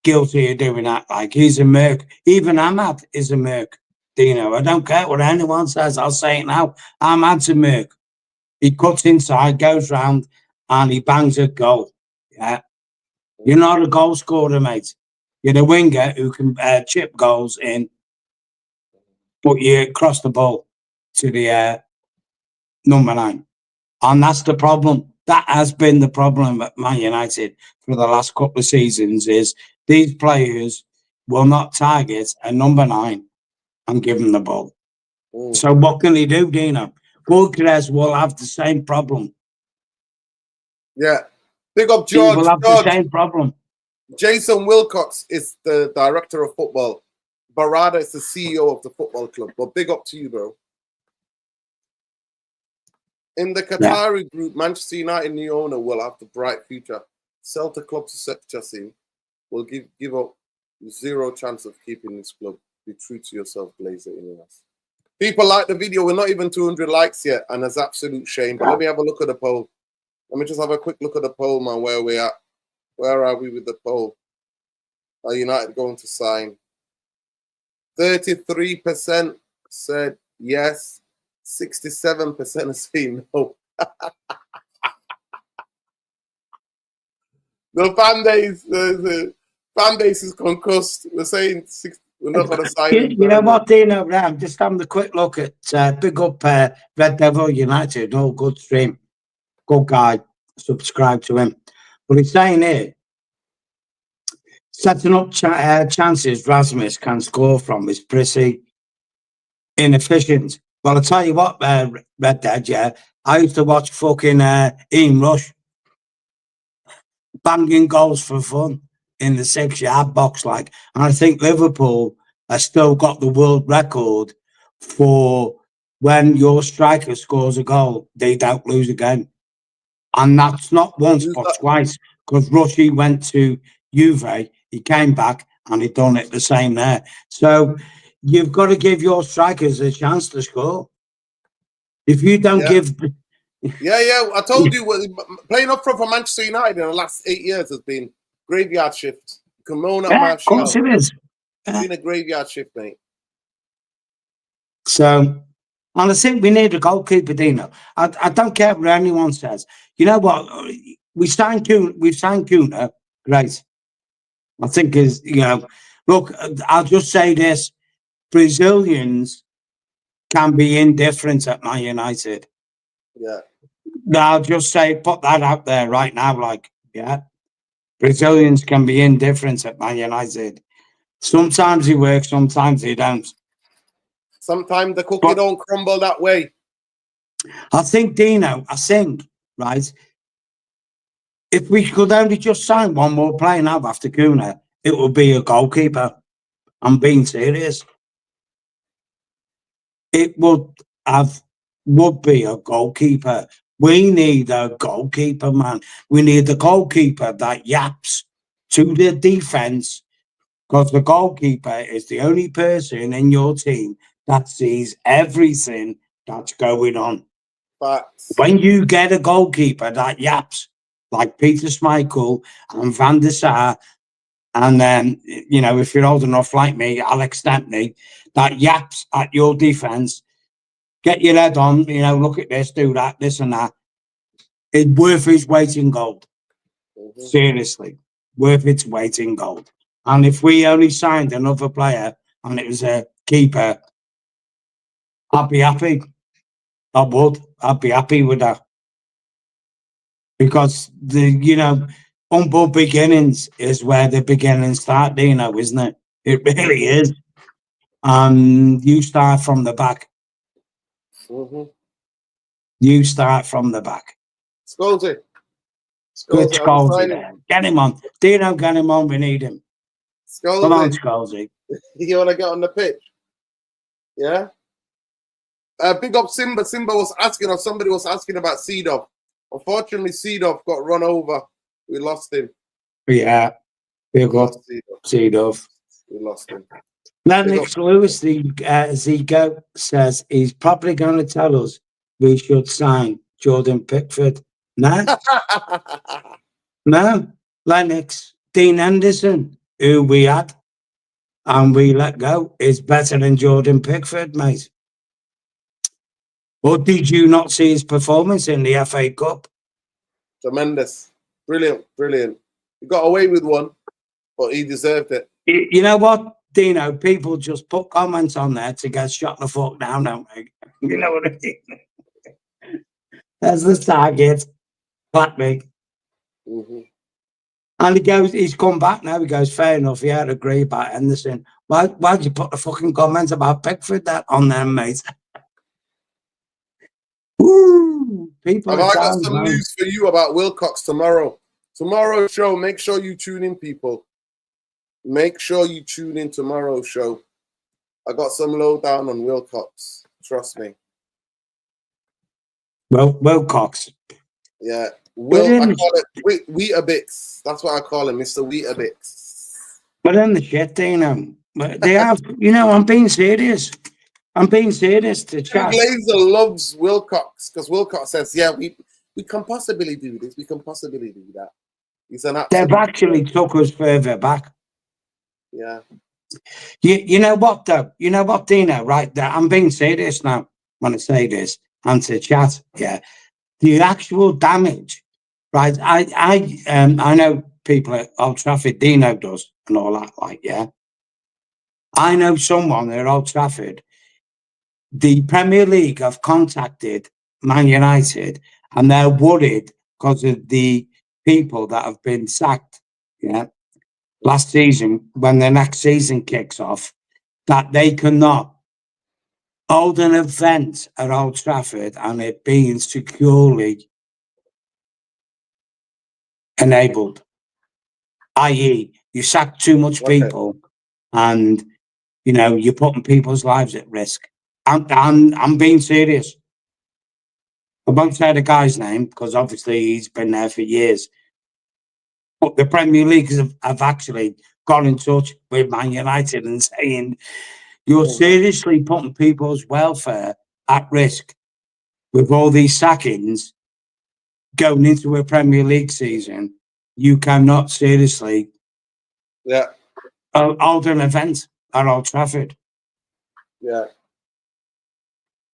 guilty of doing that. Like, he's a merc. Even Ahmad is a merc. I don't care what anyone says. I'll say it now. Ahmad's a merc. He cuts inside, goes round, and he bangs a goal. Yeah. You're not a goal scorer, mate. You're the winger who can chip goals in, but you cross the ball to the number 9. And that's the problem. That has been the problem at Man United for the last couple of seasons, is these players will not target a number 9 and give them the ball. So what can he do, Dino? Gyokeres will have the same problem. Yeah. Big up George. He will have the same problem. Jason Wilcox is the director of football. Barada is the CEO of the football club. But big up to you, bro. In the Qatari group, Manchester United new owner will have the bright future. Sell the club to Chelsea will give up zero chance of keeping this club. Be true to yourself, Blazer INEOS. People like the video. We're not even 200 likes yet, and it's absolute shame. But let me have a look at the poll. Let me just have a quick look at the poll, man, where we're at. Where are we with the poll? Are United going to sign? 33% said yes. 67% are saying no. The fan base is concussed. We're saying we're not going to sign him. You know what, Dino? I'm just having a quick look at big up Red Devil United. No, good stream. Good guy. Subscribe to him. But he's saying here, setting up chances Rasmus can score from is pretty inefficient. Well, I'll tell you what, Red Dead, yeah, I used to watch fucking Ian Rush banging goals for fun in the 6-yard box, like, and I think Liverpool has still got the world record for when your striker scores a goal, they don't lose again. And that's not once, but twice, because Rushy went to Juve, he came back and he done it the same there. So you've got to give your strikers a chance to score. If you don't give... I told you, playing up front for Manchester United in the last 8 years has been graveyard shift. Kimona of course it is. It's been a graveyard shift, mate. So... And I think we need a goalkeeper, Dino. I don't care what anyone says. You know what? We've signed Kuna. Great. I think look, I'll just say this. Brazilians can be indifferent at Man United. Yeah. I'll just say, put that out there right now. Like, Brazilians can be indifferent at Man United. Sometimes he works, sometimes he don't. Sometimes the cookie don't crumble that way. I think, Dino, right, if we could only just sign one more player now after Kuna, it would be a goalkeeper. I'm being serious. It would be a goalkeeper. We need a goalkeeper, man. We need a goalkeeper that yaps to the defense, because the goalkeeper is the only person in your team that sees everything that's going on. Facts. When you get a goalkeeper that yaps like Peter Schmeichel and Van der Sar, and then, you know, if you're old enough like me, Alex Stempney, that yaps at your defence, get your head on, you know, look at this, do that, this and that. It's worth its weight in gold. Seriously, worth its weight in gold. And if we only signed another player and it was a keeper, I'd be happy. I would. I'd be happy with that. Because humble beginnings is where the beginnings start, isn't it? It really is. You start from the back. You start from the back. Scalzi. Good Scalzi there. Get him on. Dino, get him on. We need him. Scalzi. Come on, Scalzi. You want to get on the pitch? Yeah? Big up Simba. Simba was asking, or somebody was asking about Seedorf. Unfortunately, Seedorf got run over. We lost him. Yeah. Big up Seedorf. We lost him. Lennox Lewis, the Zico, says he's probably going to tell us we should sign Jordan Pickford. No? No. Lennox, Dean Henderson, who we had and we let go, is better than Jordan Pickford, mate. Or did you not see his performance in the FA Cup? Tremendous. Brilliant, brilliant. He got away with one, but he deserved it. You know what, Dino? People just put comments on there to get shot the fuck down, don't they? You know what I mean? That's the target. Black me. And he's come back now. He goes, fair enough. Yeah, I'd agree about Henderson. Why'd you put the fucking comments about Pickford on them, mate? Woo! People Have I got some news for you about Wilcox tomorrow? Tomorrow's show, make sure you tune in, people. Make sure you tune in tomorrow's show. I got some lowdown on Wilcox. Trust me. Well, Wilcox. Yeah. I call it Weetabix. That's what I call him, Mr. Weetabix. But in the shit, Dino. They have, I'm being serious. I'm being serious to chat. Glazer loves Wilcox because Wilcox says, yeah, we can possibly do this. We can possibly do that. He's an absolute... They've actually took us further back. Yeah. You know what, though? You know what, Dino? Right there. I'm being serious now when I say this. And to chat, yeah. The actual damage, right? I know people at Old Trafford, Dino does, and all that, like, yeah. I know someone at Old Trafford. The Premier League have contacted Man United and they're worried because of the people that have been sacked, yeah, last season, when the next season kicks off, that they cannot hold an event at Old Trafford and it being securely enabled, i.e. you sack too much people and, you're putting people's lives at risk. I'm being serious. I won't say the guy's name because obviously he's been there for years. But the Premier League have actually got in touch with Man United and saying, you're seriously putting people's welfare at risk with all these sackings going into a Premier League season. You cannot seriously hold an event at Old Trafford. Yeah.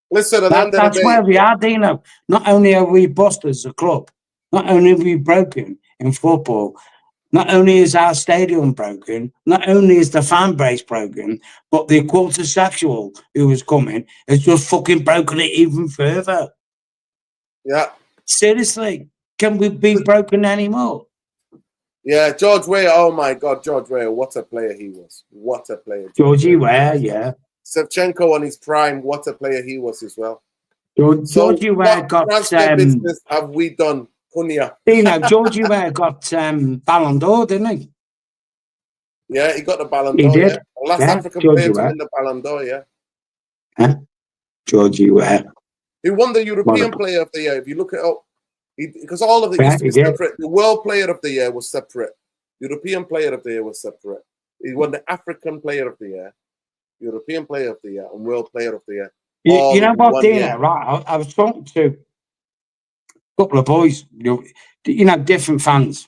Listen, that's where we are, Dino. Not only are we bust as a club, not only are we broken in football, not only is our stadium broken, not only is the fan base broken, but the quarter-sexual who was coming has just fucking broken it even further. Yeah. Seriously, can we be broken anymore? Yeah, George Weah. Oh my God, George Weah. What a player he was. What a player. Georgie Weah, yeah. Shevchenko on his prime. What a player he was as well. Georgie Weah got transfer business have we done, Punya? Georgie Weah got Ballon d'Or, didn't he? Yeah, he got the Ballon d'Or. He did. Yeah. The last African player to win the Ballon d'Or. Yeah. Huh? Georgie Weah. He won the European Player of the Year. If you look it up, because all of it used to be separate. The World Player of the Year was separate. European Player of the Year was separate. He won the African Player of the Year. European Player of the Year, and World Player of the Year, You all know in what, 1 year. Dina, right? I was talking to a couple of boys, different fans,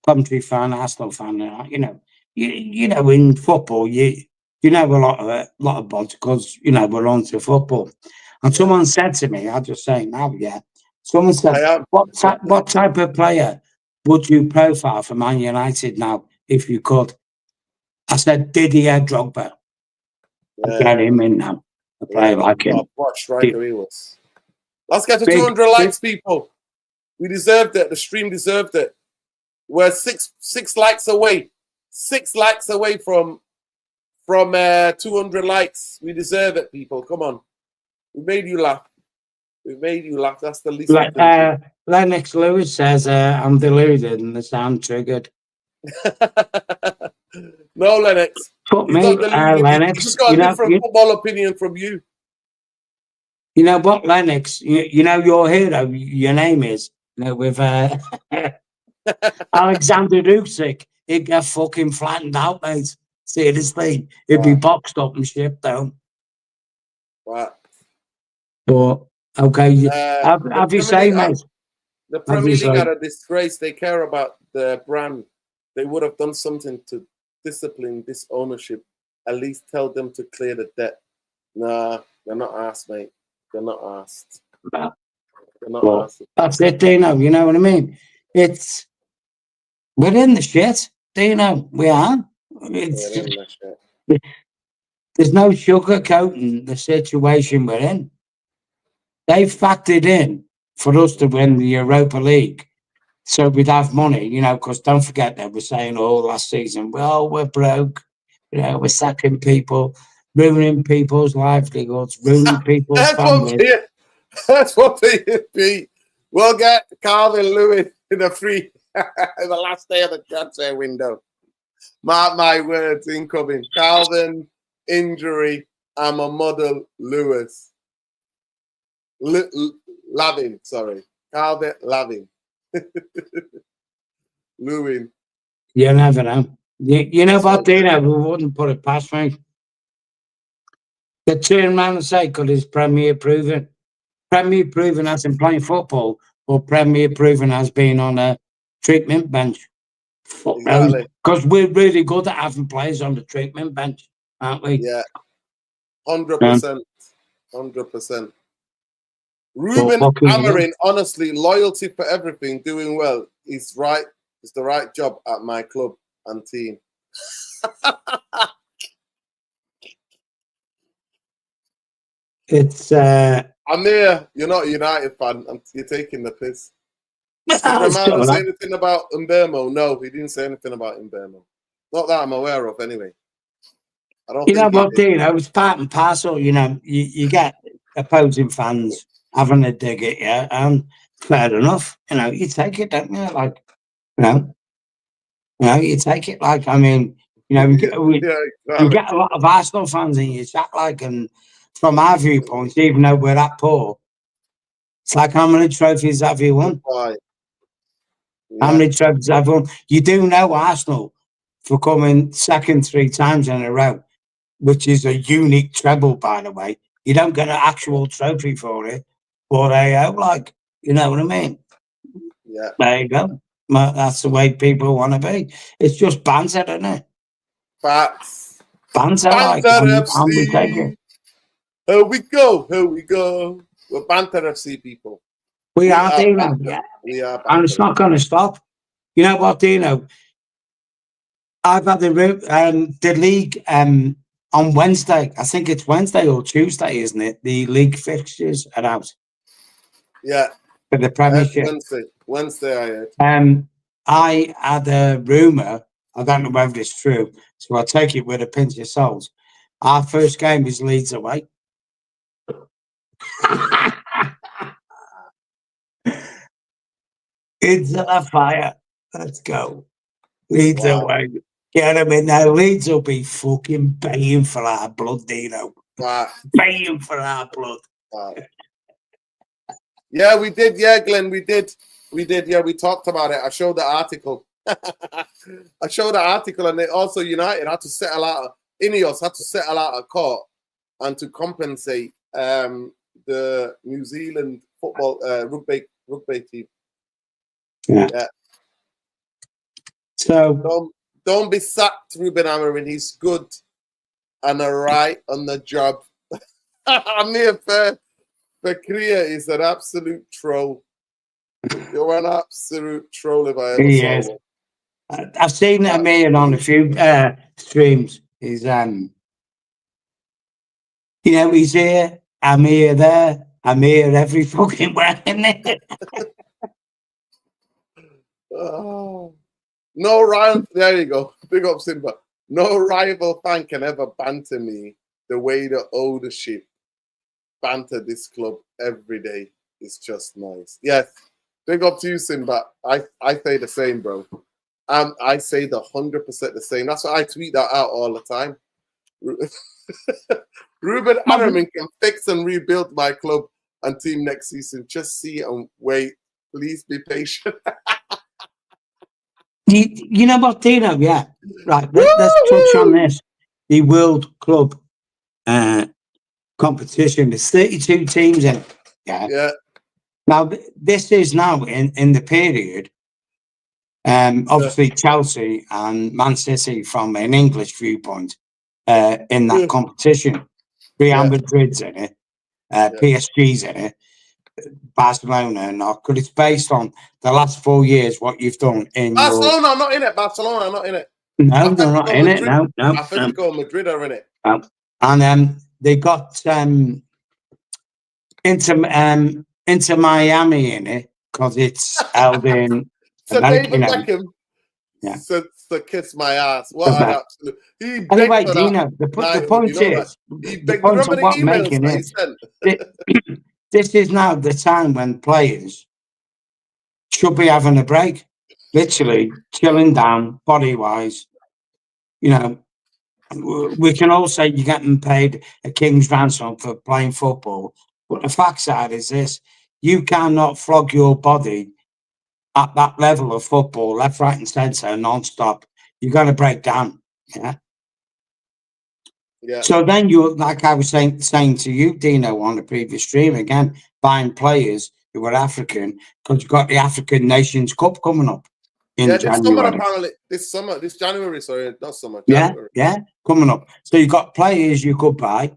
Coventry fan, Arsenal fan, in football, you know a lot of bods because we're on to football. And someone said to me, I'll just say now, someone said, I am. what type of player would you profile for Man United now if you could? I said Didier Drogba. Yeah. Get him in now. A player like him. What striker he was. Let's get to 200 likes, people. We deserved it. The stream deserved it. We're six likes away. 6 likes away from 200 likes. We deserve it, people. Come on. We made you laugh. We made you laugh. That's the least we can do. Lennox Lewis says, I'm deluded and the sound triggered. No, Lennox. But He's me, not deluded. Lennox, He's just got a different football opinion from you. You know what, Lennox? You know your hero, your name is, with Alexander Usyk. He'd get fucking flattened out, mate. Seriously. He'd be boxed up and shipped down. What? But, okay. Have you say, mate? The Premier League are a disgrace. They care about the brand. They would have done something to discipline this ownership. At least tell them to clear the debt. Nah, they're not asked, mate. They're not asked. They're not asked. That's it, Dino. You know what I mean? We're in the shit, Dino. We are. There's no sugarcoating the situation we're in. They've factored in for us to win the Europa League. So we'd have money, because don't forget they were saying last season, well, we're broke, we're sacking people, ruining people's livelihoods, ruining people's families. That's what they be. We'll get Calvin Lewin in the free in the last day of the transfer window. Mark my words, incoming. Calvin, injury, I'm a model Lewis. Lavin, sorry. Calvin Lavin. Lewin. You never know. You know what, Dino? We wouldn't put it past me. The turn around and say, could his Premier proven? Premier proven as in playing football, or Premier proven as being on a treatment bench? Exactly. Because we're really good at having players on the treatment bench, aren't we? Yeah. 100%. 100%. Ruben Amarin, honestly, loyalty for everything, doing well. He's right. It's the right job at my club and team. It's Amir, you're not a United fan. You're taking the piss. Did Romano say anything about Mbeumo? No, he didn't say anything about Mbeumo. Not that I'm aware of, anyway. I don't think what, Dino? It's part and parcel. You get opposing fans having a dig at you, and fair enough. You take it, don't you? You take it. Like, I mean, we get a lot of Arsenal fans in your chat, and from our viewpoint, even though we're that poor, it's like, how many trophies have you won? How many trophies have you won? You do know Arsenal for coming second 3 times in a row, which is a unique treble, by the way. You don't get an actual trophy for it, but you know what I mean? Yeah. There you go. That's the way people want to be. It's just banter, isn't it? Facts. Banter, FC. Here we go. We're Banter FC people. We are, Dino. Yeah. We are Banter. And it's not going to stop. You know what, Dino? I've had the league on Wednesday. I think it's Wednesday or Tuesday, isn't it? The league fixtures are out. Yeah. For the Premiership. Wednesday, I heard. I had a rumour. I don't know whether it's true, so I'll take it with a pinch of salt. Our first game is Leeds away. It's a fire. Let's go. Leeds away. Get them in there. Leeds will be fucking paying for our blood, Dino. Wow. Paying for our blood. Wow. Yeah, we did. Yeah, Glenn, we did. Yeah, we talked about it. I showed the article. And they also United had to settle out INEOS had to settle out of court and to compensate the New Zealand football rugby team. Yeah. So don't be sacked, Ruben Amorim. He's good and right on the job. Amir Fakria is an absolute troll. You're an absolute troll if I ever saw one. I've seen Amir on a few streams. He's he's here, Amir there, Amir every fucking where. Oh, no rival. There you go. Big up Simba. No rival fan can ever banter me the way the ownership banter this club every day. It's just nice. Yes. Big up to you, Simba. I say the same, bro. I say the 100% the same. That's why I tweet that out all the time. Ruben Amorim can fix and rebuild my club and team next season. Just see and wait. Please be patient. You know what, Dino? Yeah. Right. Let's touch on this. The World Club competition. There's 32 teams in it. Yeah. Now, this is now in the period. Obviously, Chelsea and Man City from an English viewpoint in that competition. Real Madrid's in it. PSG's in it. Barcelona and not, because it's based on the last 4 years what you've done in Barcelona. Not in it. Barcelona not in it. No, they're not in it. No. Atletico Madrid are in it. No. And they got into Miami in it because it's held in. So David Beckham. So kiss my ass. What an absolute. Anyway, Dino, the point is, the point of what I'm making is, this is now the time when players should be having a break, literally chilling down body-wise. We can all say you're getting paid a king's ransom for playing football, but the fact side is this: you cannot flog your body at that level of football, left, right, and centre, non-stop. You're going to break down. Yeah. So then you, like I was saying to you, Dino, on the previous stream, again, buying players who were African, because you've got the African Nations Cup coming up in January. This January, sorry, not summer. January. Yeah, coming up. So you've got players you could buy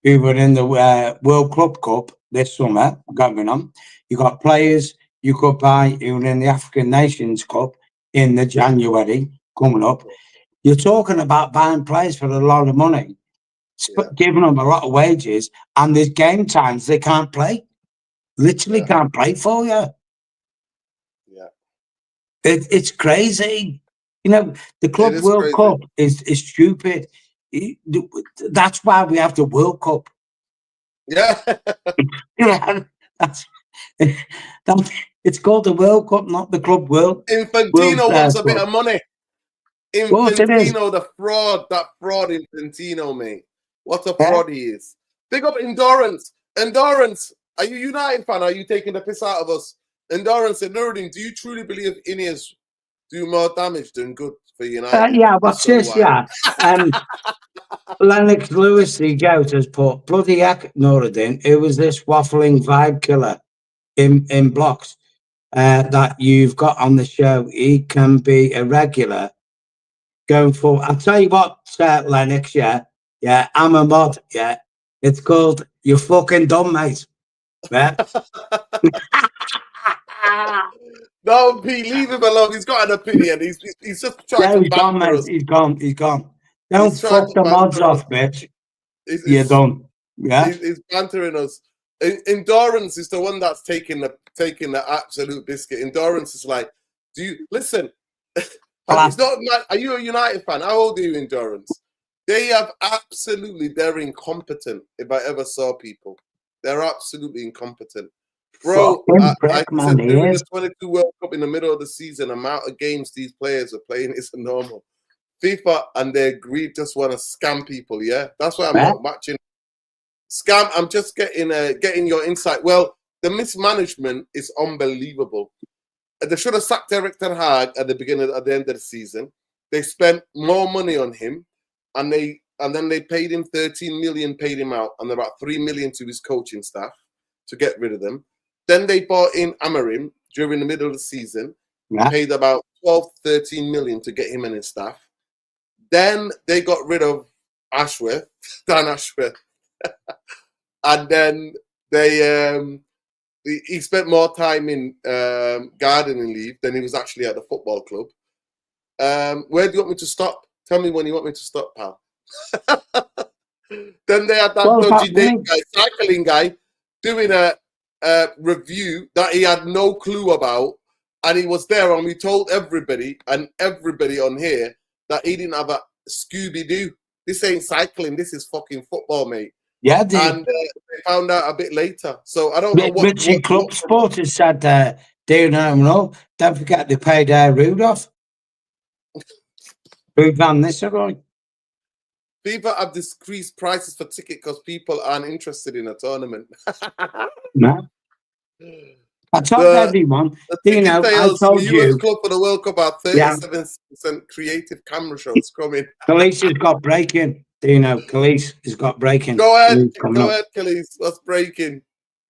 who were in the World Club Cup this summer going on. You've got players you could buy who were in the African Nations Cup in the January coming up. You're talking about buying players for a lot of money. Giving them a lot of wages, and there's game times they can't play. Literally can't play for you. Yeah, it's crazy. The Club World crazy. Cup is stupid. That's why we have the World Cup. Yeah, that's it's called the World Cup, not the Club World. Infantino wants a bit of money. Infantino, the fraud, that fraud Infantino, mate. What a fraud he is. Big up Endurance. Endurance, are you a United fan? Are you taking the piss out of us? Endurance and Nuruddin, do you truly believe INEOS do more damage than good for United? Yeah, what's this? Yeah. Lennox Lewis, the goat, has put bloody heck, Nuruddin, who was this waffling vibe killer in blocks that you've got on the show. He can be a regular going forward. I'll tell you what, Lennox, I'm a mod, it's called You're Fucking Dumb, mate. Yeah. No, Pete, leave him alone. He's got an opinion. He's just trying to banter us. He's gone. Don't fuck the mods off, bitch. You're done. Yeah. He's bantering us. Endurance is the one that's taking the absolute biscuit. Endurance is like, do you listen? It's not. Are you a United fan? How old are you, Endurance? They have they're incompetent. If I ever saw people, they're absolutely incompetent. Bro, I said during the 22 World Cup in the middle of the season, the amount of games these players are playing is normal. FIFA and their greed just want to scam people, yeah? That's why I'm not matching. Scam, I'm just getting your insight. Well, the mismanagement is unbelievable. They should have sacked Eric Ten Hag at the end of the season. They spent more money on him, and they and then they paid him 13 million, paid him out, and about 3 million to his coaching staff to get rid of them. Then they bought in Amarim during the middle of the season, paid about 12, 13 million to get him and his staff. Then they got rid of Ashworth, Dan Ashworth, and then he spent more time in gardening leave than he was actually at the football club. Where do you want me to stop? Tell me when you want me to stop, pal. Then they had that dodgy Dave guy, cycling guy, doing a review that he had no clue about, and he was there, and we told everybody on here that he didn't have a Scooby-Doo. This ain't cycling, this is fucking football, mate. Yeah, and they found out a bit later. So I don't know what Club Sport has said no. Don't forget they paid Rudolph. Who done this right? FIFA have decreased prices for tickets because people aren't interested in a tournament. No. I told everyone. I told the US Club for the World Cup are 37% creative camera shows coming. Khalees has got breaking. Khalees has got breaking. Go ahead, Khalees. What's breaking?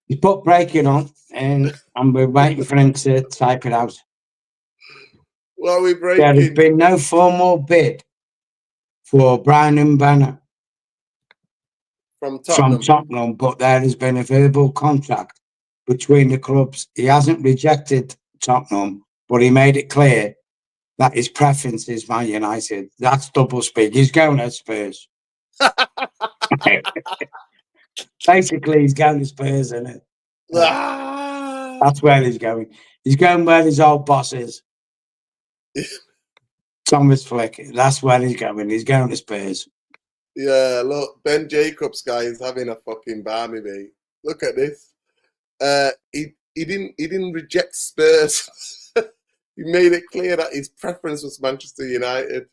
He's put breaking on, and we're waiting for him to type it out. What are we breaking? There has been no formal bid for Brian Mbeumo from Tottenham, but there has been a verbal contract between the clubs. He hasn't rejected Tottenham, but he made it clear that his preference is Man United. That's double speak. He's going to Spurs. Basically, he's going to Spurs, isn't it? That's where he's going. He's going where his old boss is. Thomas Flick. That's where he's going. He's going to Spurs. Yeah, look, Ben Jacobs guy is having a fucking balmy, mate. Look at this. He didn't reject Spurs. He made it clear that his preference was Manchester United.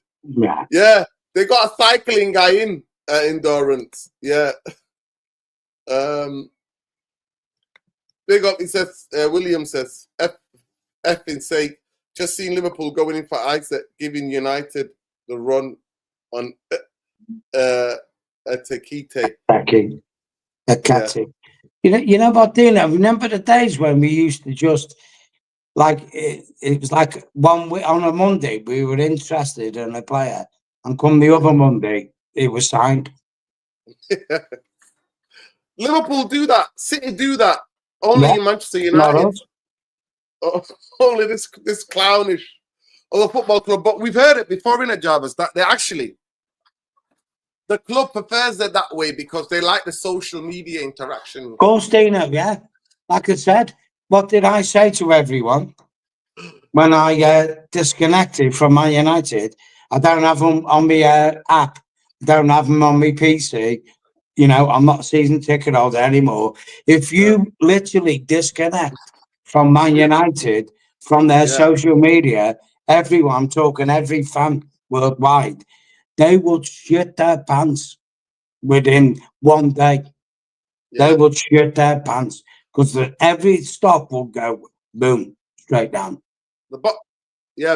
Yeah, they got a cycling guy in Endurance. Yeah. Big up, he says, William says, F in sake, just seen Liverpool going in for Isaac, giving United the run on Tekite. You know what, Dino? Remember the days when we used to just, like, it was like 1 week on a Monday, we were interested in a player, and come the other Monday, it was signed. Liverpool do that. City do that. Only in Manchester United. Only this clownish other football club. But we've heard it before in Jarvis that they actually, the club prefers it that way because they like the social media interaction. Goldsteiner, yeah. Like I said, what did I say to everyone when I disconnected from Man United? I don't have them on my app. I don't have them on my PC. I'm not a season ticket holder anymore. If you literally disconnect from Man United, from their social media, everyone talking, every fan worldwide, they will shit their pants within 1 day. They will shit their pants because every stock will go boom straight down.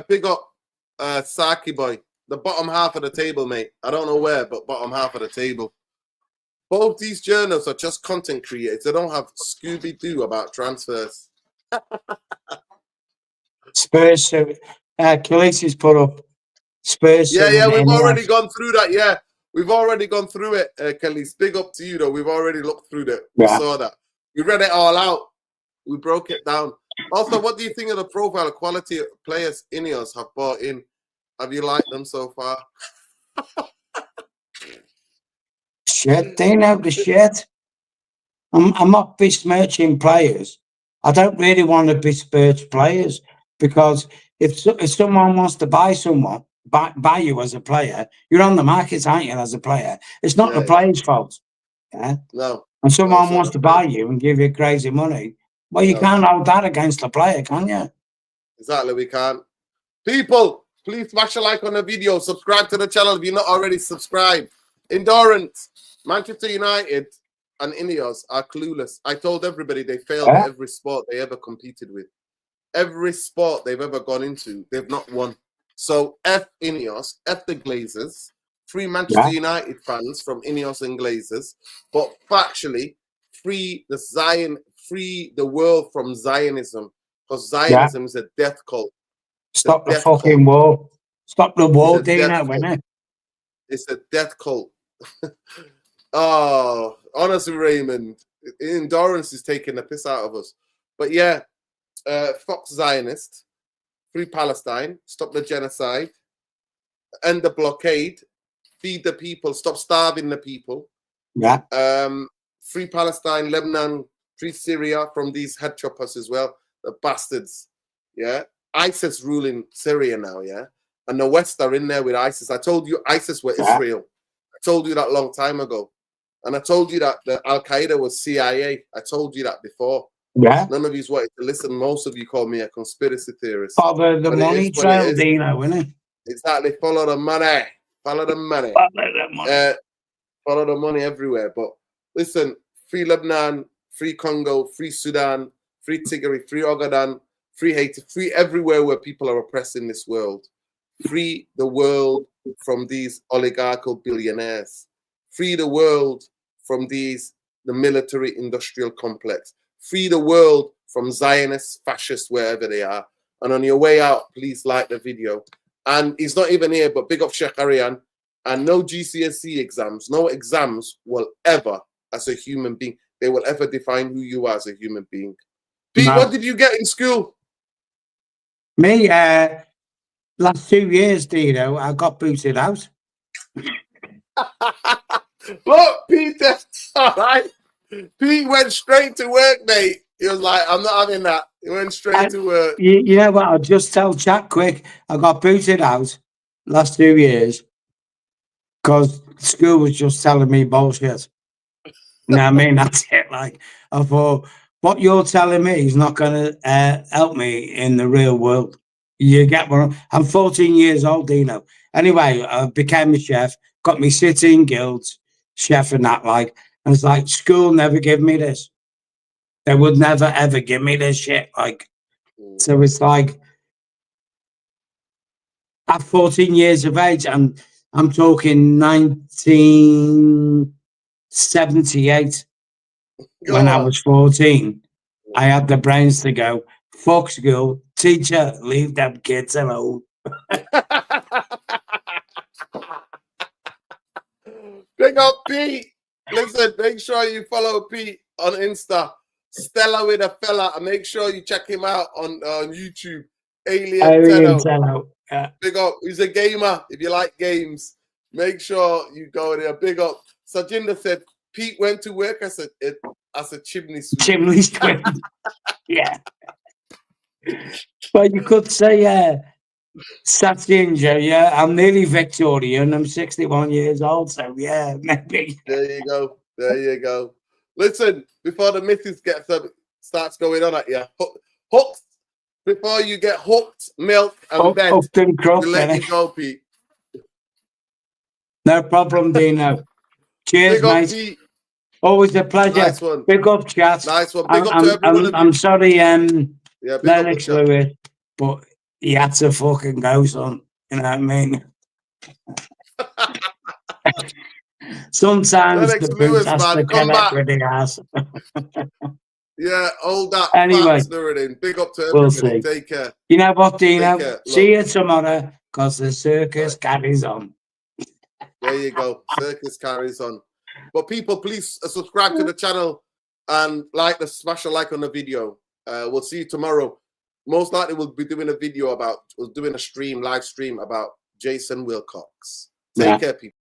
Big up Saki boy. The bottom half of the table, mate. I don't know where, but bottom half of the table. Both these journals are just content creators. They don't have Scooby-Doo about transfers. Spurs, Khalees put up Spurs. Yeah, we've already gone through that. Yeah, we've already gone through it, Khalees. Big up to you, though. We've already looked through that. We saw that. We read it all out. We broke it down. Also, what do you think of the profile quality of players INEOS have bought in? Have you liked them so far? Shit, they know the shit. I'm not besmirching players. I don't really want to besmirch players because if someone wants to buy someone, buy you as a player, you're on the market, aren't you, as a player? It's not the player's fault. Yeah? No. And someone wants to buy you and give you crazy money. Well, you can't hold that against the player, can you? Exactly, we can't. People, please smash a like on the video. Subscribe to the channel if you're not already subscribed. Endurance, Manchester United and INEOS are clueless. I told everybody they failed at every sport they ever competed with. Every sport they've ever gone into, they've not won. So F INEOS, F the Glazers free Manchester United fans from INEOS and Glazers, but factually free the world from Zionism, because Zionism is a death cult. Stop the fucking war. Stop the war, Dino, innit? It's a death cult. Oh, honestly, Raymond, endurance is taking the piss out of us. But yeah, fuck Zionist, free Palestine, stop the genocide, end the blockade, feed the people, stop starving the people. Yeah. Free Palestine, Lebanon, free Syria from these head choppers as well, the bastards. Yeah. ISIS ruling Syria now, yeah. And the West are in there with ISIS. I told you ISIS were Israel. I told you that a long time ago. And I told you that the Al-Qaeda was CIA. I told you that before. Yeah. None of you wanted to listen. Most of you call me a conspiracy theorist. Follow the money trail, Dino, innit? Exactly. Follow the money. Follow the money. Follow the money everywhere. But listen, free Lebanon, free Congo, free Sudan, free Tigray, free Ogaden, free Haiti, free everywhere where people are oppressed in this world. Free the world from these oligarchical billionaires. Free the world from the military industrial complex. Free the world from Zionists, fascists, wherever they are. And on your way out, please like the video. And he's not even here, but big up Sheikh Arian. And no GCSE exams, no exams will ever, as a human being, they will ever define who you are as a human being. Pete, what did you get in school? Me, last 2 years, Dino, I got booted out. Look, Pete, that's all right. Pete went straight to work, mate. He was like, I'm not having that. He went straight to work. You know what? I'll just tell chat quick. I got booted out last 2 years because school was just telling me bullshit. You know what I mean? That's it. Like, I thought, what you're telling me is not going to help me in the real world. You get one. I'm 14 years old, Dino. Anyway, I became a chef, got me sitting guilds, chef and that, like, and it's like, school never gave me this. They would never, ever give me this shit. Like, so it's like, at 14 years of age, and I'm talking 1978, when I was 14, I had the brains to go, fuck school, teacher, leave them kids alone. Big up Pete. Listen, make sure you follow Pete on Insta, Stella with a fella, and make sure you check him out on YouTube. Alien Tenno. Yeah. Big up. He's a gamer. If you like games, make sure you go there. Big up. Sajinder said, Pete went to work as a chimney sweep. Chimney sweep. Yeah. But you could say, Satchinger, yeah, I'm nearly Victorian. I'm 61 years old, so yeah, maybe. There you go. There you go. Listen, before the missus starts going on at you, hooked. Before you get hooked, milk and bed, we'll let you go, Pete. No problem, Dino. Cheers, big mate. Up, Pete. Always a pleasure. Nice one. Big up, chat. Nice one. Big up to everyone. I'm sorry, Lennox Lewis, but he had to fucking go, son. You know what I mean? Sometimes Lennox the boot has to connect with the ass. Yeah, all that. Anyway, big up to everybody. We'll see. Take care. You know what, Dino? See you tomorrow, because the circus carries on. There you go. Circus carries on. But people, please subscribe to the channel and smash a like on the video. We'll see you tomorrow. Most likely we'll be doing a video live stream about Jason Wilcox. Take care, people.